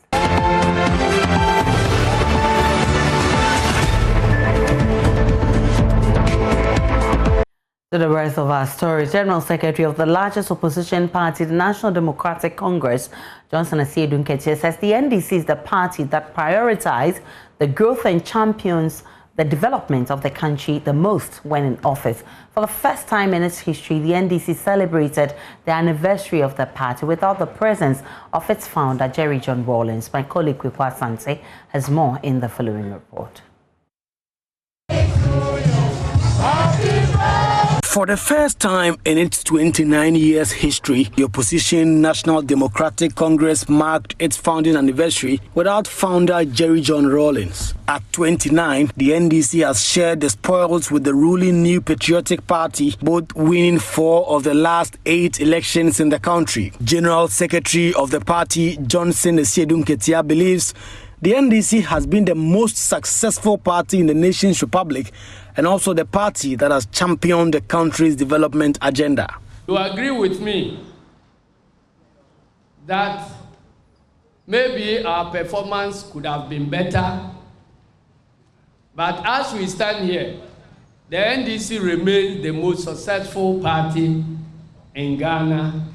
To the rest of our story, General Secretary of the largest opposition party, the National Democratic Congress, Johnson Asiedu Nketia, says the NDC is the party that prioritizes the growth and champions the development of the country the most when in office. For the first time in its history, the NDC celebrated the anniversary of the party without the presence of its founder, Jerry John Rawlings. My colleague Kwikwa Asante has more in the following report. For the first time in its 29 years history, the opposition National Democratic Congress marked its founding anniversary without founder Jerry John Rawlings. At 29, the NDC has shared the spoils with the ruling New Patriotic Party, both winning 4 of the last 8 elections in the country. General Secretary of the party, Johnson Asiedu Nketia, believes the NDC has been the most successful party in the nation's republic and also the party that has championed the country's development agenda. You agree with me that maybe our performance could have been better. But as we stand here, the NDC remains the most successful party in Ghana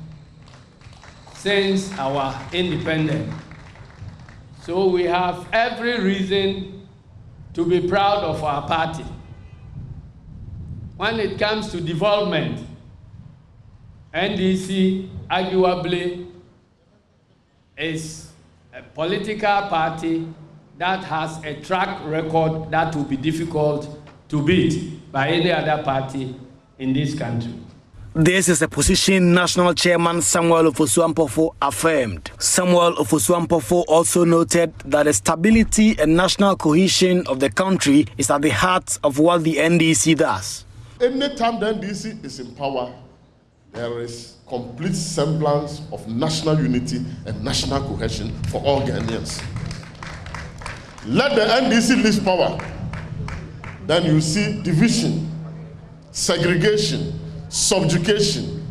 since our independence. So we have every reason to be proud of our party. When it comes to development, NDC arguably is a political party that has a track record that will be difficult to beat by any other party in this country. This is a position National Chairman Samuel Ofosu-Ampofo affirmed. Samuel Ofosu-Ampofo also noted that the stability and national cohesion of the country is at the heart of what the NDC does. Anytime the NDC is in power, there is complete semblance of national unity and national cohesion for all Ghanaians. Let the NDC lose power, then you see division, segregation, subjugation,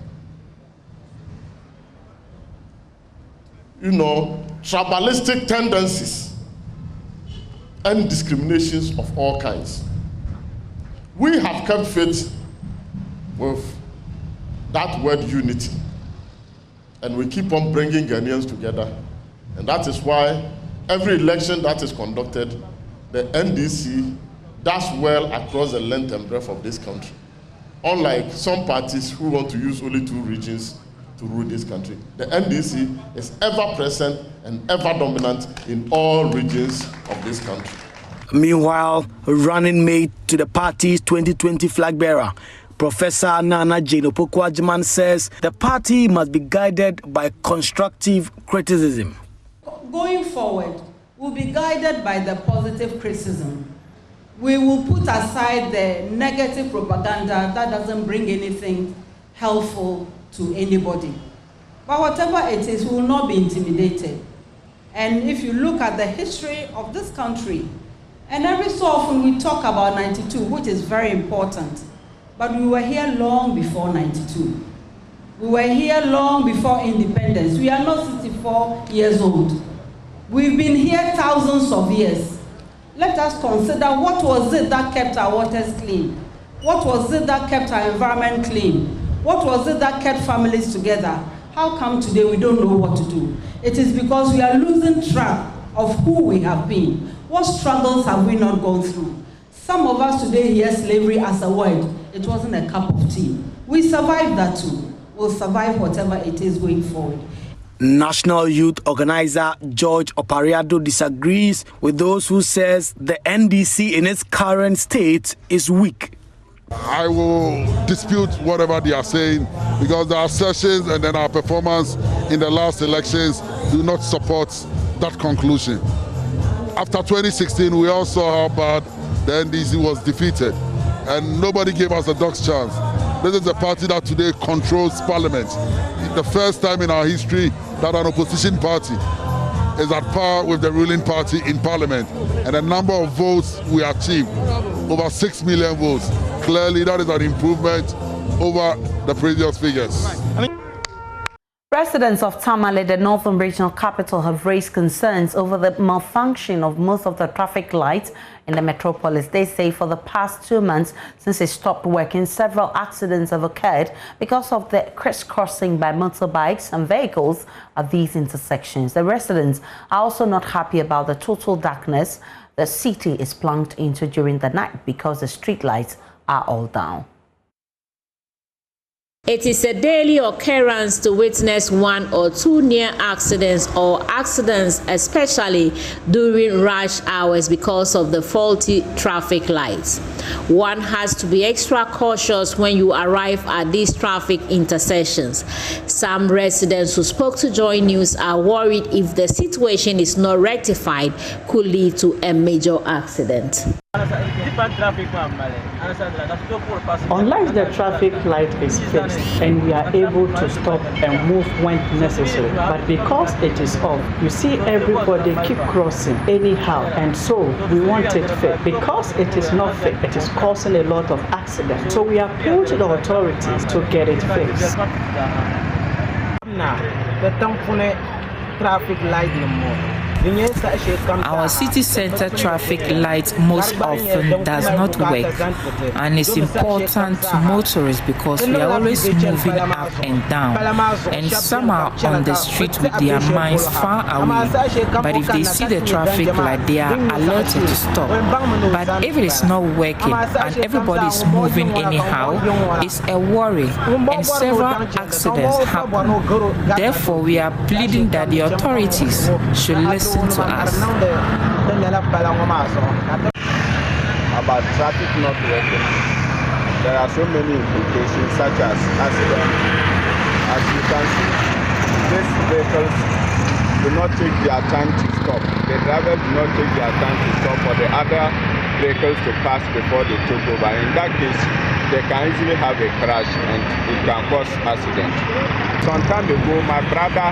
tribalistic tendencies, and discriminations of all kinds. We have kept faith with that word unity, and we keep on bringing Ghanaians together, and that is why every election that is conducted, the NDC does well across the length and breadth of this country. Unlike some parties who want to use only 2 regions to rule this country, the NDC is ever present and ever dominant in all regions of this country. Meanwhile, running mate to the party's 2020 flag bearer, Professor Nana Jane Opoku-Agyeman says the party must be guided by constructive criticism. Going forward, we'll be guided by the positive criticism. We will put aside the negative propaganda that doesn't bring anything helpful to anybody. But whatever it is, we will not be intimidated. And if you look at the history of this country, and every so often we talk about 92, which is very important, but we were here long before 92. We were here long before independence. We are not 64 years old. We've been here thousands of years. Let us consider what was it that kept our waters clean? What was it that kept our environment clean? What was it that kept families together? How come today we don't know what to do? It is because we are losing track of who we have been. What struggles have we not gone through? Some of us today hear slavery as a word. It wasn't a cup of tea. We survived that too. We'll survive whatever it is going forward. National Youth Organizer George Opariado disagrees with those who says the NDC in its current state is weak. I will dispute whatever they are saying because the assertions and then our performance in the last elections do not support that conclusion. After 2016, we all saw how bad the NDC was defeated and nobody gave us a dog's chance. This is a party that today controls parliament. It's the first time in our history that an opposition party is at par with the ruling party in parliament. And the number of votes we achieved, over 6 million votes, clearly that is an improvement over the previous figures. Residents of Tamale, the northern regional capital, have raised concerns over the malfunction of most of the traffic lights in the metropolis. They say for the past 2 months since it stopped working, several accidents have occurred because of the crisscrossing by motorbikes and vehicles at these intersections. The residents are also not happy about the total darkness the city is plunged into during the night because the street lights are all down. It is a daily occurrence to witness 1 or 2 near accidents or accidents, especially during rush hours because of the faulty traffic lights. One has to be extra cautious when you arrive at these traffic intersections. Some residents who spoke to Joy News are worried if the situation is not rectified could lead to a major accident. Unless the traffic light is fixed and we are able to stop and move when necessary, but because it is off, you see everybody keep crossing anyhow, and so we want it fixed. Because it is not fixed, it is causing a lot of accidents. So we appeal to the authorities to get it fixed. traffic light no more. Our city center traffic light most often does not work, and it's important to motorists because we are always moving up and down, and some are on the street with their minds far away, but if they see the traffic light, they are alerted to stop. But if it is not working and everybody is moving anyhow, it's a worry, and several accidents happen. Therefore, we are pleading that the authorities should listen to us. About traffic not working, there are so many implications such as accidents. As you can see, these vehicles do not take their time to stop. The drivers do not take their time to stop for the other vehicles to pass before they take over. In that case, they can easily have a crash and it can cause accident. Some time ago, my brother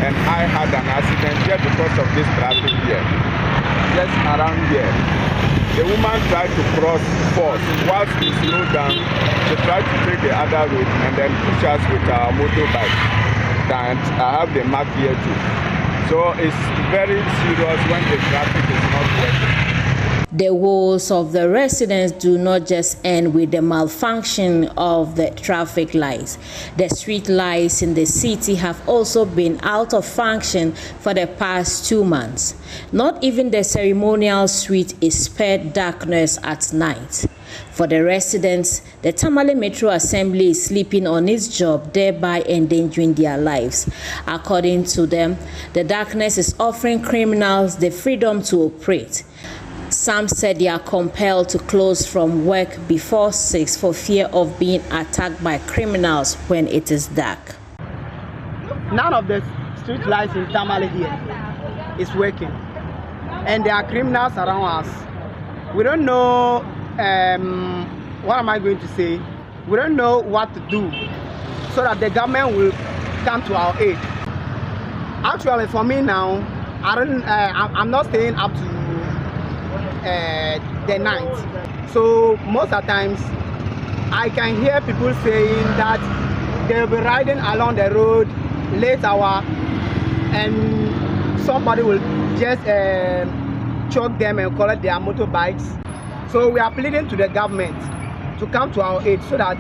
and I had an accident here because of this traffic here. Just around here. The woman tried to cross first. Whilst we slowed down, she tried to take the other road and then push us with our motorbike. And I have the mark here too. So it's very serious when the traffic is not working. The woes of the residents do not just end with the malfunction of the traffic lights. The street lights in the city have also been out of function for the past 2 months. Not even the ceremonial street is spared darkness at night. For the residents, the Tamale Metro Assembly is sleeping on its job, thereby endangering their lives. According to them, the darkness is offering criminals the freedom to operate. Some said they are compelled to close from work before 6 for fear of being attacked by criminals when it is dark. None of the street lights in Tamale here is working, and there are criminals around us. We don't know, what am I going to say? We don't know what to do so that the government will come to our aid. Actually, for me now, I'm not staying up to the night. So most of the times I can hear people saying that they'll be riding along the road late hour and somebody will just choke them and collect their motorbikes. So we are pleading to the government to come to our aid so that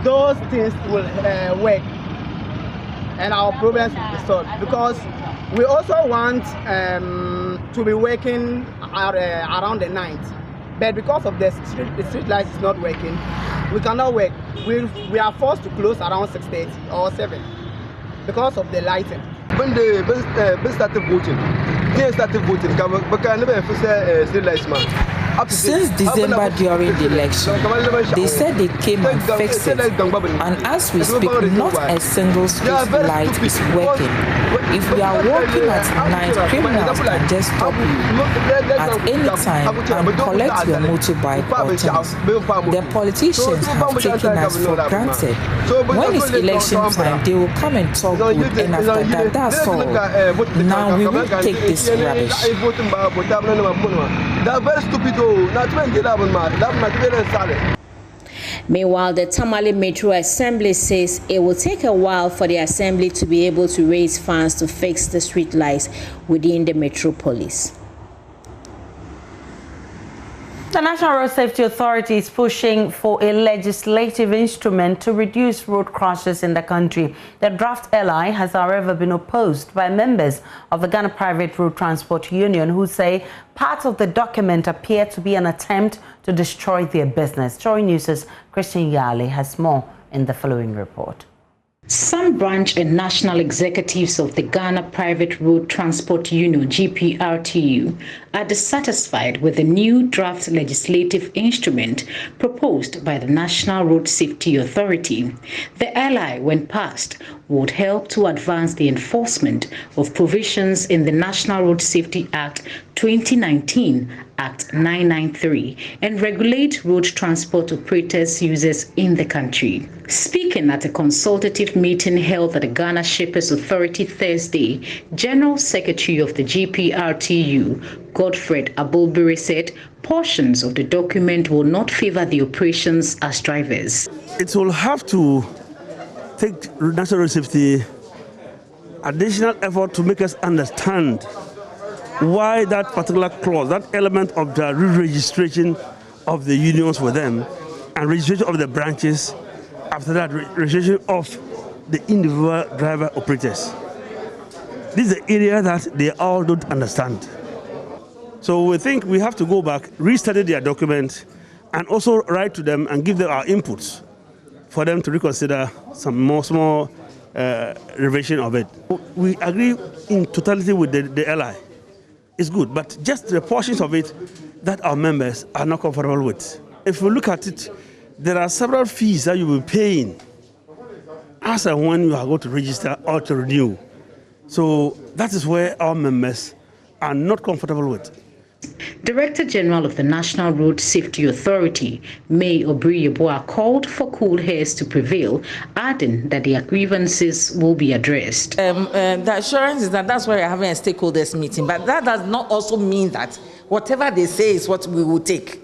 those things will work and our problems will be solved, because we also want to be working around the night, but because of the street lights is not working, we cannot work. We are forced to close around 6:30 or 7 because of the lighting. When they started voting, street lights man. Since December during the election, they said they came and fixed it, and as we speak, not a single street light is working. If we are walking at night, criminals can just stop you at any time and collect your motorbike or things. The politicians have taken us for granted. When it's election time, they will come and talk good, and after that, that's all. Now we will take this rubbish. Meanwhile, the Tamale Metro Assembly says it will take a while for the assembly to be able to raise funds to fix the street lights within the metropolis. The National Road Safety Authority is pushing for a legislative instrument to reduce road crashes in the country. The draft LI has, however, been opposed by members of the Ghana Private Road Transport Union, who say part of the document appear to be an attempt to destroy their business. Joy News' Christian Yali has more in the following report. Some branch and national executives of the Ghana Private Road Transport Union, GPRTU, are dissatisfied with the new draft legislative instrument proposed by the National Road Safety Authority. The LI, when passed, would help to advance the enforcement of provisions in the National Road Safety Act 2019, Act 993, and regulate road transport operators' users in the country. Speaking at a consultative meeting held at the Ghana Shippers Authority Thursday, General Secretary of the GPRTU, Godfred Abulbiri, said portions of the document will not favor the operations as drivers. It will have to take national road safety additional effort to make us understand why that particular clause, that element of the re-registration of the unions for them and registration of the branches, after that registration of the individual driver operators. This is the area that they all don't understand. So we think we have to go back, restudy their document, and also write to them and give them our inputs for them to reconsider some more small revision of it. We agree in totality with the LI. It's good, but just the portions of it that our members are not comfortable with. If we look at it, there are several fees that you will be paying as and when you are going to register or to renew. So that is where our members are not comfortable with. Director General of the National Road Safety Authority, May Obriyeboa, called for cool heads to prevail, adding that their grievances will be addressed. The assurance is that that's why we're having a stakeholders meeting, but that does not also mean that whatever they say is what we will take.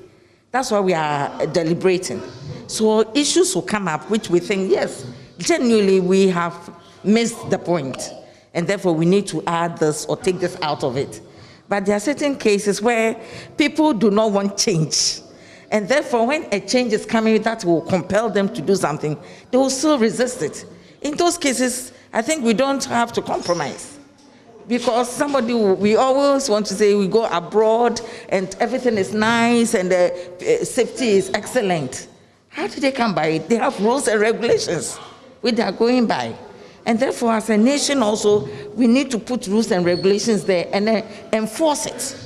That's why we are deliberating. So issues will come up which we think, yes, genuinely we have missed the point, and therefore we need to add this or take this out of it. But there are certain cases where people do not want change. And therefore, when a change is coming that will compel them to do something, they will still resist it. In those cases, I think we don't have to compromise. Because we always want to say we go abroad and everything is nice and the safety is excellent. How do they come by it? They have rules and regulations which they are going by. And therefore, as a nation also, we need to put rules and regulations there and enforce it.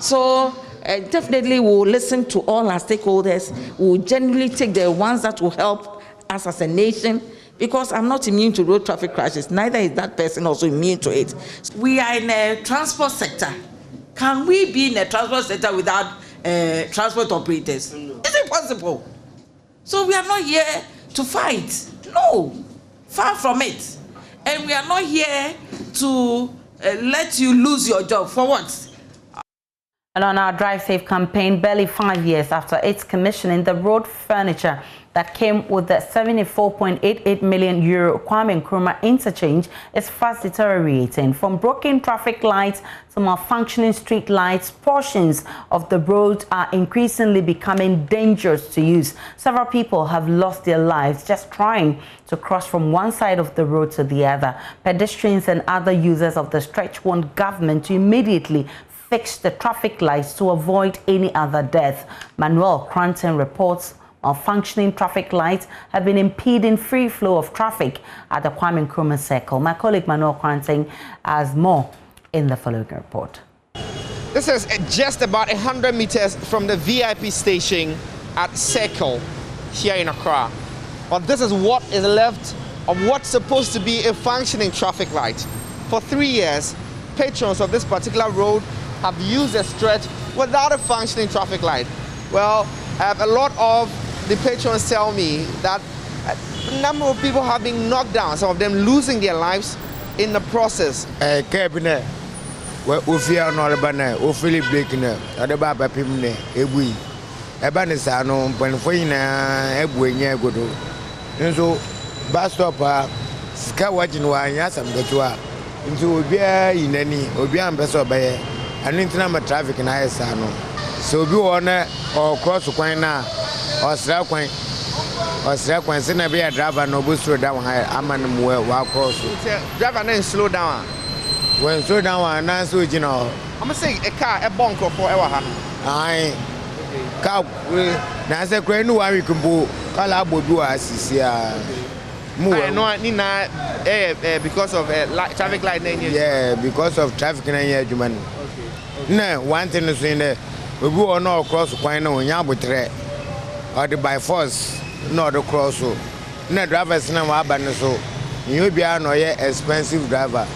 So definitely we'll listen to all our stakeholders. We'll genuinely take the ones that will help us as a nation, because I'm not immune to road traffic crashes. Neither is that person also immune to it. We are in a transport sector. Can we be in a transport sector without transport operators? Is it possible? So we are not here to fight. No, far from it. And we are not here to let you lose your job. For what? And on our Drive Safe campaign, barely 5 years after its commissioning, the road furniture that came with the 74.88 million euro Kwame Nkrumah interchange is fast deteriorating. From broken traffic lights to malfunctioning street lights, portions of the road are increasingly becoming dangerous to use. Several people have lost their lives just trying to cross from one side of the road to the other. Pedestrians and other users of the stretch want government to immediately fix the traffic lights to avoid any other death. Manuel Cranton reports malfunctioning traffic lights have been impeding free flow of traffic at the Kwame Nkrumah Circle. My colleague Manuel Cranton has more in the following report. This is just about 100 meters from the VIP station at Circle here in Accra. But this is what is left of what's supposed to be a functioning traffic light. For 3 years, patrons of this particular road have used the stretch without a functioning traffic light. Well, a lot of the patrons tell me that a number of people have been knocked down, some of them losing their lives in the process. So we wanna cross the coin now, or strap coin, send a driver no boost slow down high. I'm an walk cross. Driver then slow down. When slow down, and so you know. I'm saying a car, a bunker for our I car, that's a grand one we can go. Calabo do us because of traffic light. Yeah, because of traffic in human. No, one thing is in there. We will not cross the coin on Yabutre or the by force, not the cross. No drivers now are so. You be no expensive driver.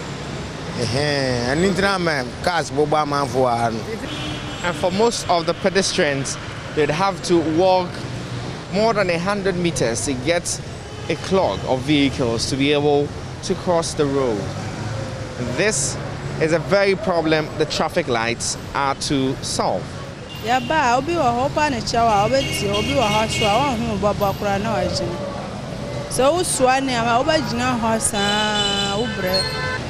An internal man, cars Boba man for and for most of the pedestrians, they'd have to walk more than 100 meters to get a clog of vehicles to be able to cross the road. This is a very problem the traffic lights are to solve. Yaba obi wa hopa ne chawa obeti obi wa haswa wa hu baba kura na wajina so usua ne ama obagina ho saa ubre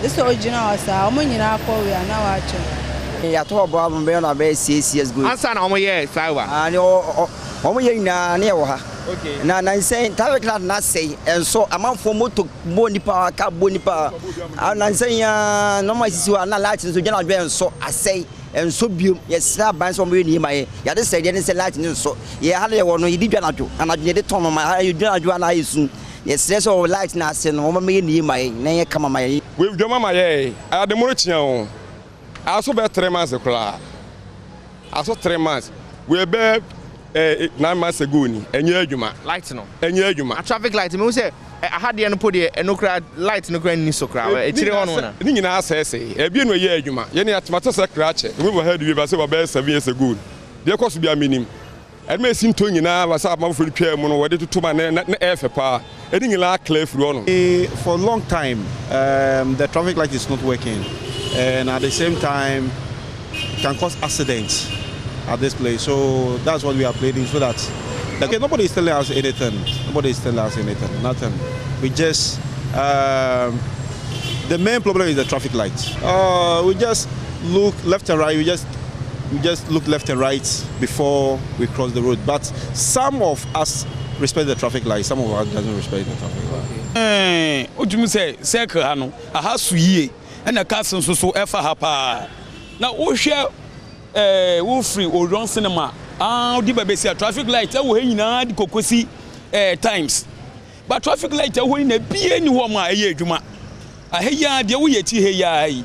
This original sa omo nyina akọ we na wa che. Ya to obo am be na be 6 years ago. Answer na omo ye flower. Ani omo ye nyina na ye wo ha. Okay. Na say traffic light na say and so amanfo moto bonipa ka bonipa. Na say ya no ma sisi wa na light so jana be so asay and so biom yes ban so me ni mai ya de say de say light ni so ye ha le wo no yidi dwanadwo anadwo de ton ma you dwanadwo na yesu yes so light na say no me ni mai na ye kama mai we do mama ye ade mo chia o aso be 3 months kula aso 3 months we be 9 months ago ni enye adwuma light no enye adwuma a traffic light me say aha de no podi enokra light no kra ni so kra e tire hono na ni nyina asese e bi no ye adwuma ye ne atmato se kra che we bo head we ba se ba 7 years ago de koso bia minim e me sim to nyina ba sa ma fo twa mu no wode tutuma na efe pa e ni nyina clear free hono. For a long time the traffic light is not working and at the same time it can cause accidents at this place, so that's what we are planning so that okay, nobody is telling us anything. Nobody is telling us anything. Nothing. We just the main problem is the traffic lights. We just look left and right. We just look left and right before we cross the road. But some of us respect the traffic light. Some of us doesn't respect the traffic light. What you say? Circle hano. Aha suye. Na kaso so efa hapa. Na o share wo free o run cinema di babesi traffic light wo he nyina di kokosi times but traffic light wo na bie ni ho ma eye adwuma aheya de wo yeti heya yi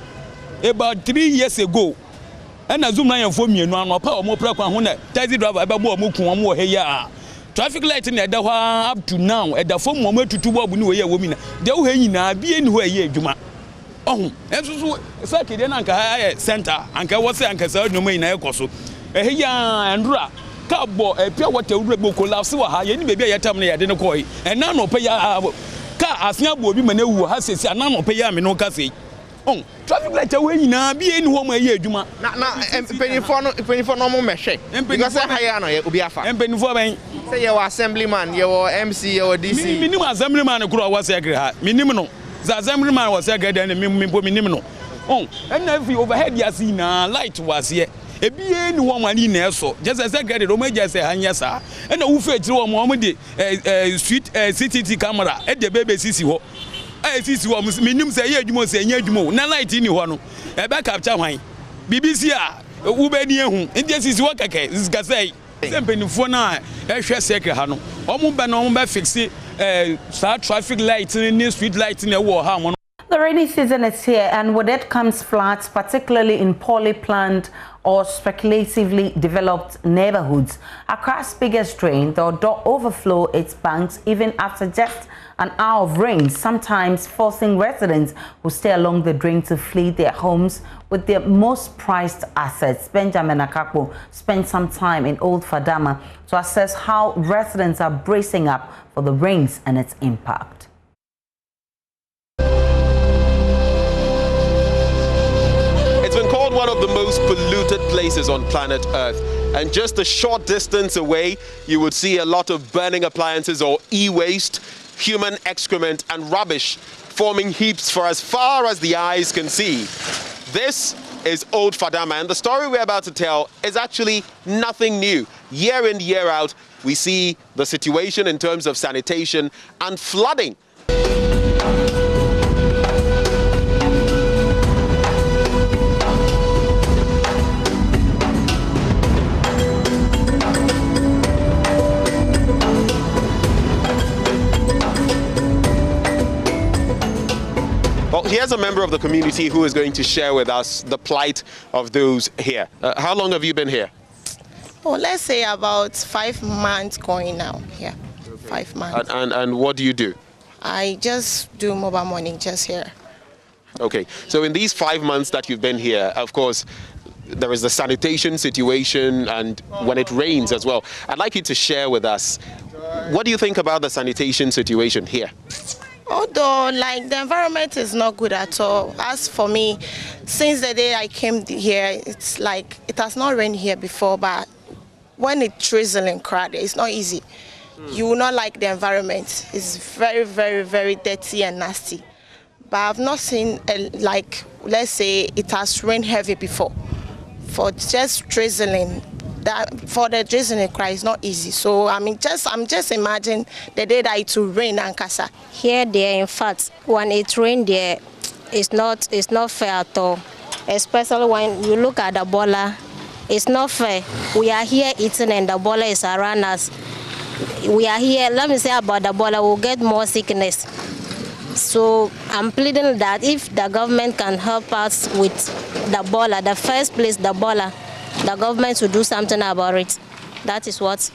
about 3 years ago na zoom na yemfo mienu anu pa o mo pra kwa ho na taxi driver ebe bo o mo kun o mo heya traffic light na eda ho up to now eda fo mo matutu bo ni wo ye wo mi na de wo he nyina bie ni ho eye adwuma oh enso so sakide na nka ha center anka wo se anka sa adwuma ina ekoso eheya andura ka bo pia water wura bo collapse wa ha ye ni bebi ya tam na ya de ne koi ena no pe ya ka asia bo obi mane wu ha sesi ana no pe ya me no ka sei oh traffic light we nyina bie ni ho ma ye adwuma na penifo no mo mehwe because ha ya no ye obi afa penifo ben say ye assemblyman ye MC ye DC minim assemblyman kuro wa se ha minim no za assemblyman was say gada na minim no oh na fi overhead ya see na light was here ebie ni wo mani na eso just say gada do ma just say hanya sa na wo fe tire wo mo de street CCTV camera e de bebe sisi ho sisi wo minim say ye adwumo say nya adwumo na light ni ho no e be capture hwan BBC a wo be ni ehu ndi sisi wo keke zika say sempenifo na ehwe secret ha no omo be na omo be fixe traffic lights and street lights in the war. The rainy season is here, and with it comes floods, particularly in poorly planned or speculatively developed neighborhoods. Accra's biggest drain, the Odo, overflow its banks even after just an hour of rain, sometimes forcing residents who stay along the drain to flee their homes with their most prized assets. Benjamin Akakpo spent some time in Old Fadama to assess how residents are bracing up for the rains and its impact. It's been called one of the most polluted places on planet Earth. And just a short distance away, you would see a lot of burning appliances or e-waste, human excrement and rubbish forming heaps for as far as the eyes can see. This is Old Fadama, and the story we're about to tell is actually nothing new. Year in, year out, we see the situation in terms of sanitation and flooding. Well, here's a member of the community who is going to share with us the plight of those here. How long have you been here? Oh, let's say about 5 months going now. Yeah, 5 months. And what do you do? I just do mobile money just here. Okay, so in these 5 months that you've been here, of course, there is the sanitation situation and when it rains as well. I'd like you to share with us, what do you think about the sanitation situation here? Although, like, the environment is not good at all. As for me, since the day I came here, it's like, it has not rained here before, but when it's drizzling crowded, it's not easy. You will not like the environment. It's very, very, very dirty and nasty. but I've not seen like, let's say it has rained heavy before. For just drizzling, for the drizzling cry is not easy. So I'm just imagining the day that it will rain and Kasa. Here there, in fact, when it rains there, it's not fair at all. Especially when you look at the bola, it's not fair. We are here eating and the bola is around us. We are here, let me say about the bola, we'll get more sickness. So I'm pleading that if the government can help us with the bola, the first place, the bola, the government will do something about it. That is what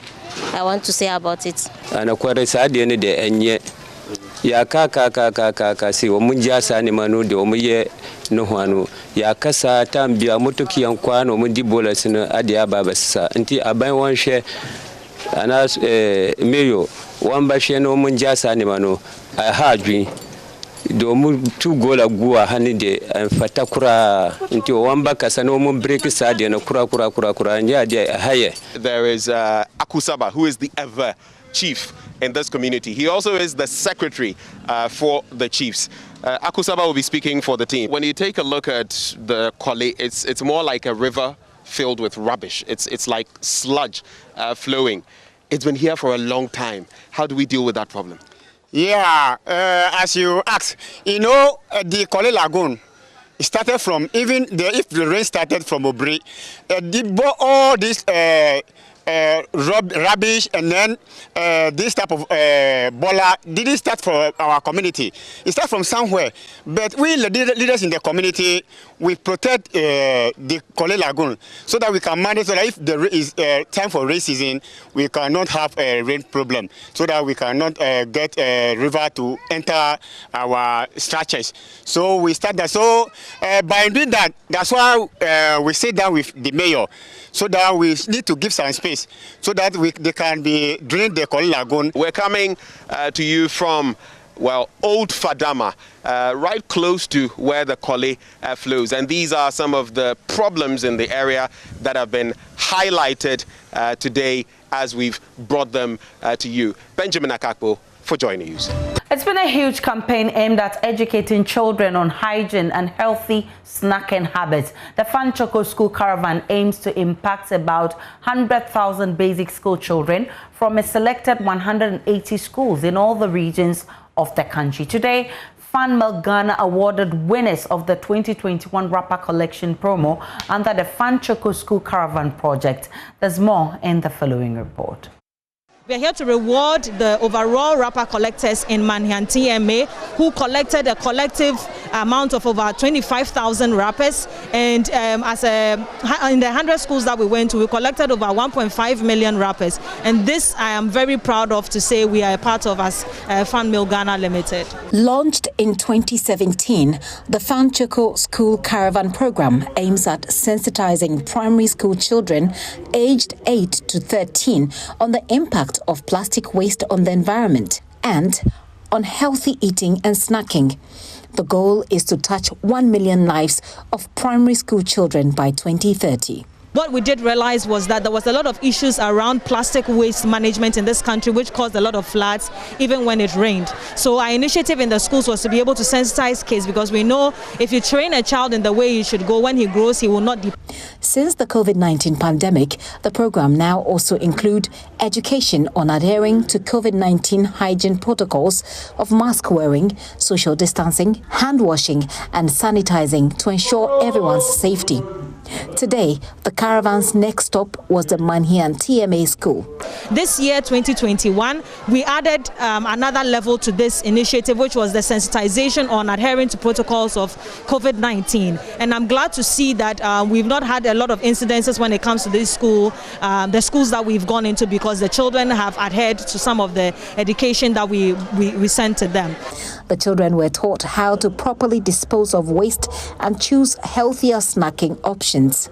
I want to say about it. And of course, I didn't do any. Ya kaka si omunja sani manu de omuye no hwanu ya kasa tambia motoki yankwano mundi bola sino ade ababa sa nti aban wonhwe ana meyo wamba hwe no omunja sani manu ahadwi do mu tu gola guwa hanide fata kura nti wamba kasa no mu break sa de no kura nya de haye. There is Akusaba, who is the ever chief in this community. He also is the secretary for the chiefs. Akusaba will be speaking for the team. When you take a look at the Kwale, it's more like a river filled with rubbish. It's like sludge flowing. It's been here for a long time. How do we deal with that problem? Yeah, as you asked, you know, the Kwale Lagoon started from, if the rain started from Obri, all this rubbish and then this type of bola didn't start from our community. It started from somewhere. But we, the leaders in the community, we protect the Kwale Lagoon so that we can manage, so that if there is time for rain season, we cannot have a rain problem, so that we cannot get a river to enter our structures. So we start that. So by doing that, that's why we sit down with the mayor, so that we need to give some space so that they can be drained the Kwale Lagoon. We're coming to you from, well, Old Fadama, right close to where the Kwale flows. And these are some of the problems in the area that have been highlighted today as we've brought them to you. Benjamin Akakpo for Joy News. It's been a huge campaign aimed at educating children on hygiene and healthy snacking habits. The Fanchoko School Caravan aims to impact about 100,000 basic school children from a selected 180 schools in all the regions of the country. Today, FanMilk Ghana awarded winners of the 2021 wrapper collection promo under the Fanchoko School Caravan project. There's more in the following report. We are here to reward the overall wrapper collectors in Manhyang TMA who collected a collective amount of over 25,000 wrappers. And in the 100 schools that we went to, we collected over 1.5 million wrappers. And this I am very proud of to say we are a part of as FanMilk Ghana Limited. Launched in 2017, the Fanchoko School Caravan program aims at sensitizing primary school children aged 8 to 13 on the impact of plastic waste on the environment and on healthy eating and snacking. The goal is to touch 1 million lives of primary school children by 2030. What we did realize was that there was a lot of issues around plastic waste management in this country, which caused a lot of floods, even when it rained. So our initiative in the schools was to be able to sensitize kids, because we know if you train a child in the way he should go, when he grows, he will not. Since the COVID-19 pandemic, the program now also includes education on adhering to COVID-19 hygiene protocols of mask wearing, social distancing, hand washing, and sanitizing to ensure everyone's safety. Today, the caravan's next stop was the Manhyang TMA school. This year, 2021, we added another level to this initiative, which was the sensitization on adhering to protocols of COVID-19. And I'm glad to see that we've not had a lot of incidences when it comes to this school, the schools that we've gone into, because the children have adhered to some of the education that we sent to them. The children were taught how to properly dispose of waste and choose healthier snacking options.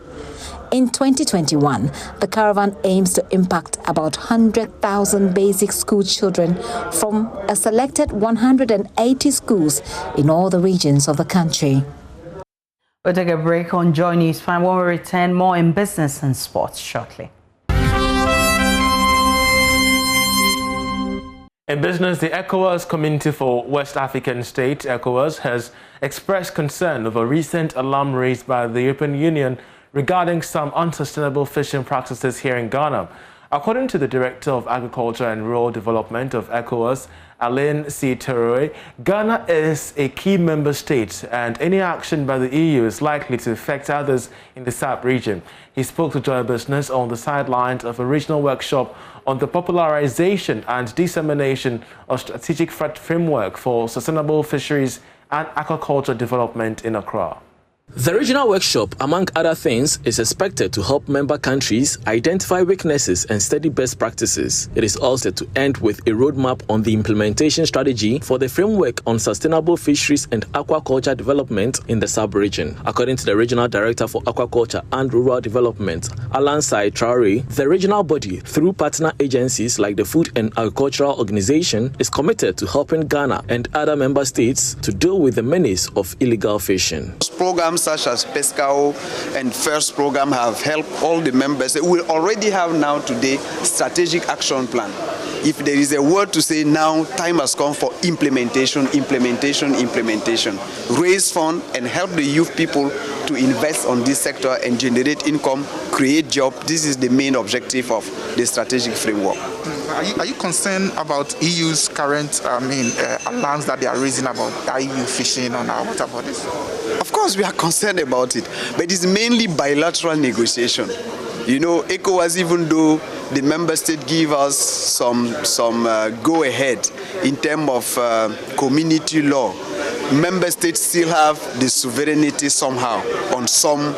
In 2021, the caravan aims to impact about 100,000 basic school children from a selected 180 schools in all the regions of the country. We'll take a break on Joy News. When we return, more in business and sports shortly. In business, the ECOWAS Community for West African States, ECOWAS, has expressed concern over recent alarm raised by the European Union regarding some unsustainable fishing practices here in Ghana. According to the Director of Agriculture and Rural Development of ECOWAS, Alain C. Teroy, Ghana is a key member state and any action by the EU is likely to affect others in the SAP region. He spoke to Joy Business on the sidelines of a regional workshop on the popularization and dissemination of strategic framework for sustainable fisheries and aquaculture development in Accra. The regional workshop, among other things, is expected to help member countries identify weaknesses and study best practices. It is also to end with a roadmap on the implementation strategy for the framework on sustainable fisheries and aquaculture development in the sub-region. According to the Regional Director for Aquaculture and Rural Development, Alain C. Teroy, the regional body, through partner agencies like the Food and Agricultural Organization, is committed to helping Ghana and other member states to deal with the menace of illegal fishing. Programs such as PESCAO and FIRST program have helped all the members. We already have now today strategic action plan. If there is a word to say now, time has come for implementation. Raise funds and help the youth people to invest on this sector and generate income, create jobs. This is the main objective of the strategic framework. Are you concerned about EU's current alarms that they are raising about EU fishing on our water bodies? Of course, we are concerned about it, but it's mainly bilateral negotiation. You know, ECOWAS, even though the member state give us some go ahead in terms of community law, member states still have the sovereignty somehow on some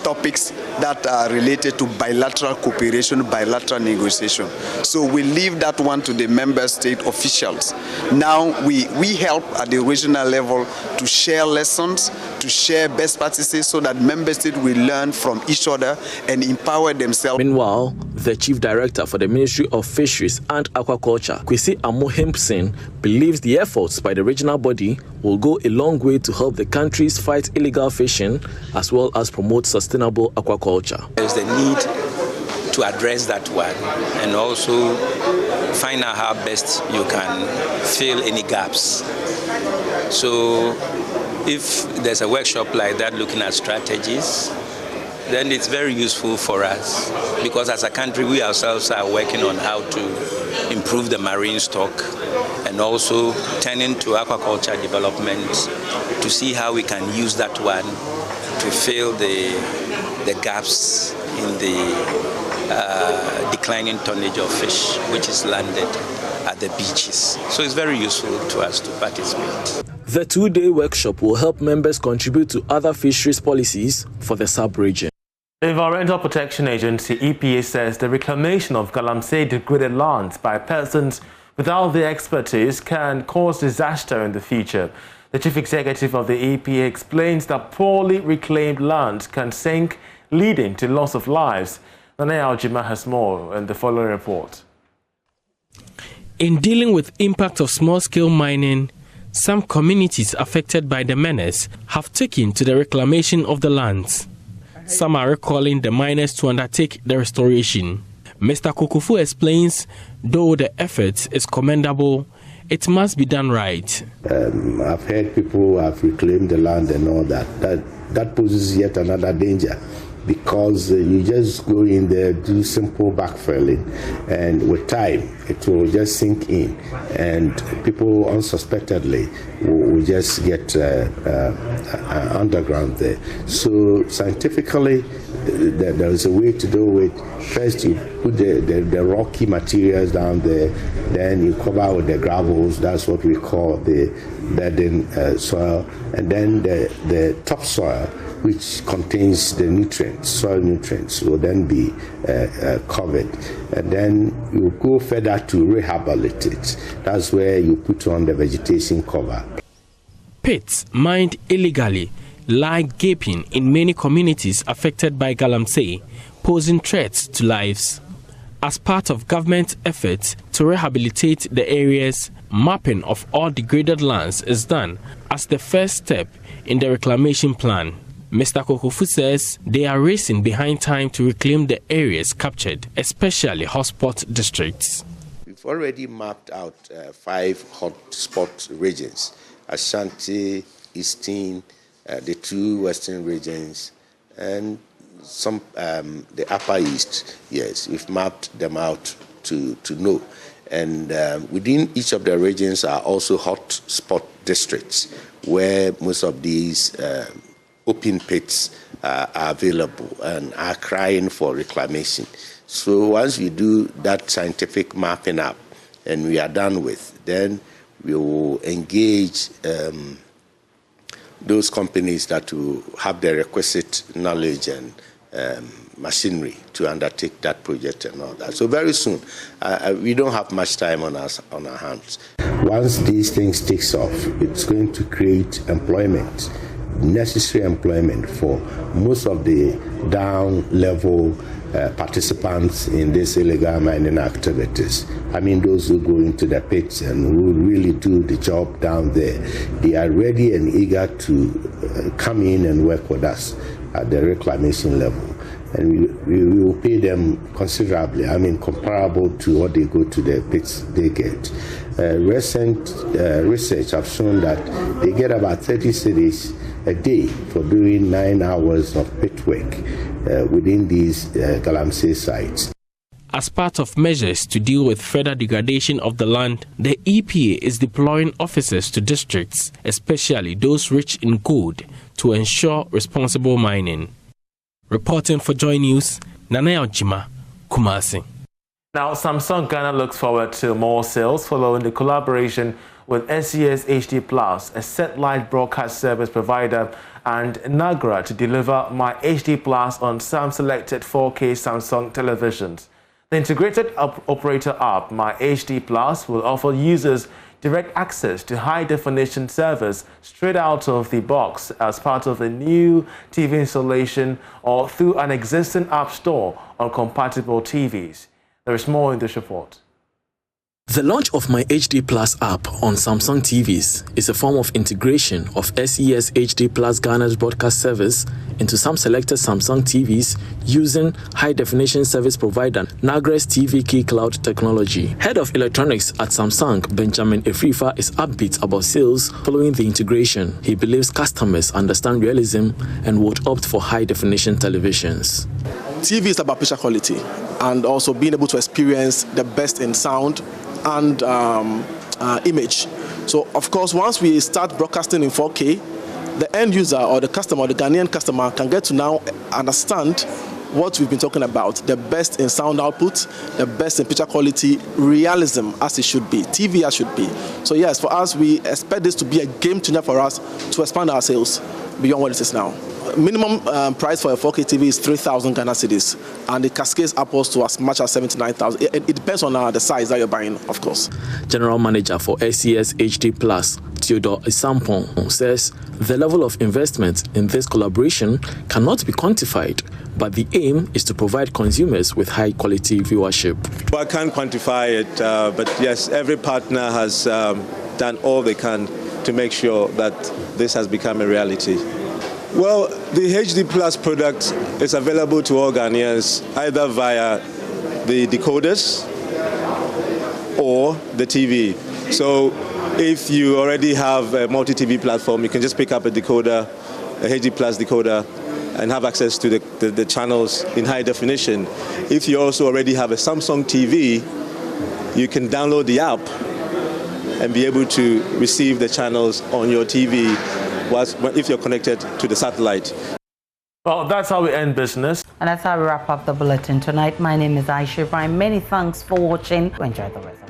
topics that are related to bilateral cooperation, bilateral negotiation. So we leave that one to the member state officials. Now we help at the regional level to share lessons, to share best practices so that member states will learn from each other and empower themselves. Meanwhile, the Chief Director for the Ministry of Fisheries and Aquaculture, Kwesi Amohempson, believes the efforts by the regional body will go a long way to help the countries fight illegal fishing as well as promote sustainable aquaculture. There's the need to address that one and also find out how best you can fill any gaps. So if there's a workshop like that looking at strategies, then it's very useful for us because as a country we ourselves are working on how to improve the marine stock and also turn into aquaculture development to see how we can use that one to fill the gaps in the declining tonnage of fish which is landed at the beaches. So it's very useful to us to participate. The two-day workshop will help members contribute to other fisheries policies for the sub-region. The Environmental Protection Agency, EPA, says the reclamation of Galamsey degraded lands by persons without the expertise can cause disaster in the future. The chief executive of the EPA explains that poorly reclaimed land can sink, leading to loss of lives. Nana Aljima has more in the following report. In dealing with impact of small-scale mining, some communities affected by the menace have taken to the reclamation of the lands. Some are recalling the miners to undertake the restoration. Mr. Kokufu explains, though the effort is commendable, it must be done right. I've heard people who have reclaimed the land and all that. That poses yet another danger because you just go in there, do simple backfilling, and with time it will just sink in, and people unsuspectedly will just get underground there. So scientifically, there is a way to do it. First, you put the rocky materials down there, then you cover with the gravels. That's what we call the bedding soil, and then the topsoil, which contains the nutrients, soil nutrients, will then be covered. And then you go further to rehabilitate it. That's where you put on the vegetation cover. Pits mined illegally lie gaping in many communities affected by Galamsey, posing threats to lives. As part of government efforts to rehabilitate the areas, mapping of all degraded lands is done as the first step in the reclamation plan. Mr. Kokufu says they are racing behind time to reclaim the areas captured, especially hotspot districts. already mapped out 5 hotspot regions: Ashanti, Eastern, the 2 Western regions, and some the Upper East. Yes, we've mapped them out to know. And within each of the regions are also hotspot districts where most of these open pits are available and are crying for reclamation. So once we do that scientific mapping up and we are done with, then we will engage those companies that will have the requisite knowledge and machinery to undertake that project and all that. So very soon, we don't have much time on our hands. Once these things takes off, it's going to create employment, necessary employment for most of the down-level participants in these illegal mining activities. I mean, those who go into the pits and who really do the job down there, they are ready and eager to come in and work with us at the reclamation level. And we will pay them considerably, I mean, comparable to what they go to the pits they get. Recent research have shown that they get about 30 cedis a day for doing 9 hours of pit work within these Galamsey sites. As part of measures to deal with further degradation of the land, the EPA is deploying officers to districts, especially those rich in gold, to ensure responsible mining. Reporting for Joy News, Nana Ojima, Kumasi. Now, Samsung Ghana looks forward to more sales following the collaboration with SCS HD+, a satellite broadcast service provider, and NAGRA to deliver My HD Plus on some selected 4K Samsung televisions. The integrated operator app, My HD Plus, will offer users direct access to high-definition service straight out of the box as part of a new TV installation or through an existing app store on compatible TVs. There is more in this report. The launch of My HD Plus app on Samsung TVs is a form of integration of SES HD Plus Ghana's broadcast service into some selected Samsung TVs using high-definition service provider NAGRA's TV Key Cloud technology. Head of Electronics at Samsung, Benjamin Efrifa, is upbeat about sales following the integration. He believes customers understand realism and would opt for high-definition televisions. TV is about picture quality and also being able to experience the best in sound and image. So, of course, once we start broadcasting in 4K, the end user or the customer, the Ghanaian customer, can get to now understand what we've been talking about, the best in sound output, the best in picture quality, realism as it should be, TV as should be. So yes, for us, we expect this to be a game changer for us to expand our sales beyond what it is now. Minimum price for a 4K TV is 3,000 Ghana cedis, and it cascades upwards to as much as 79,000. It depends on the size that you're buying, of course. General Manager for SES HD Plus, Theodore Isampong, says the level of investment in this collaboration cannot be quantified, but the aim is to provide consumers with high-quality viewership. I can't quantify it, but yes, every partner has done all they can to make sure that this has become a reality. Well, the HD Plus product is available to all Ghanaians either via the decoders or the TV. So if you already have a multi-TV platform, you can just pick up a decoder, a HD Plus decoder, and have access to the channels in high definition. If you also already have a Samsung TV, you can download the app and be able to receive the channels on your TV if you're connected to the satellite. Well, that's how we end business. And that's how we wrap up the bulletin tonight. My name is Aisha Ibrahim. Many thanks for watching. Enjoy the rest.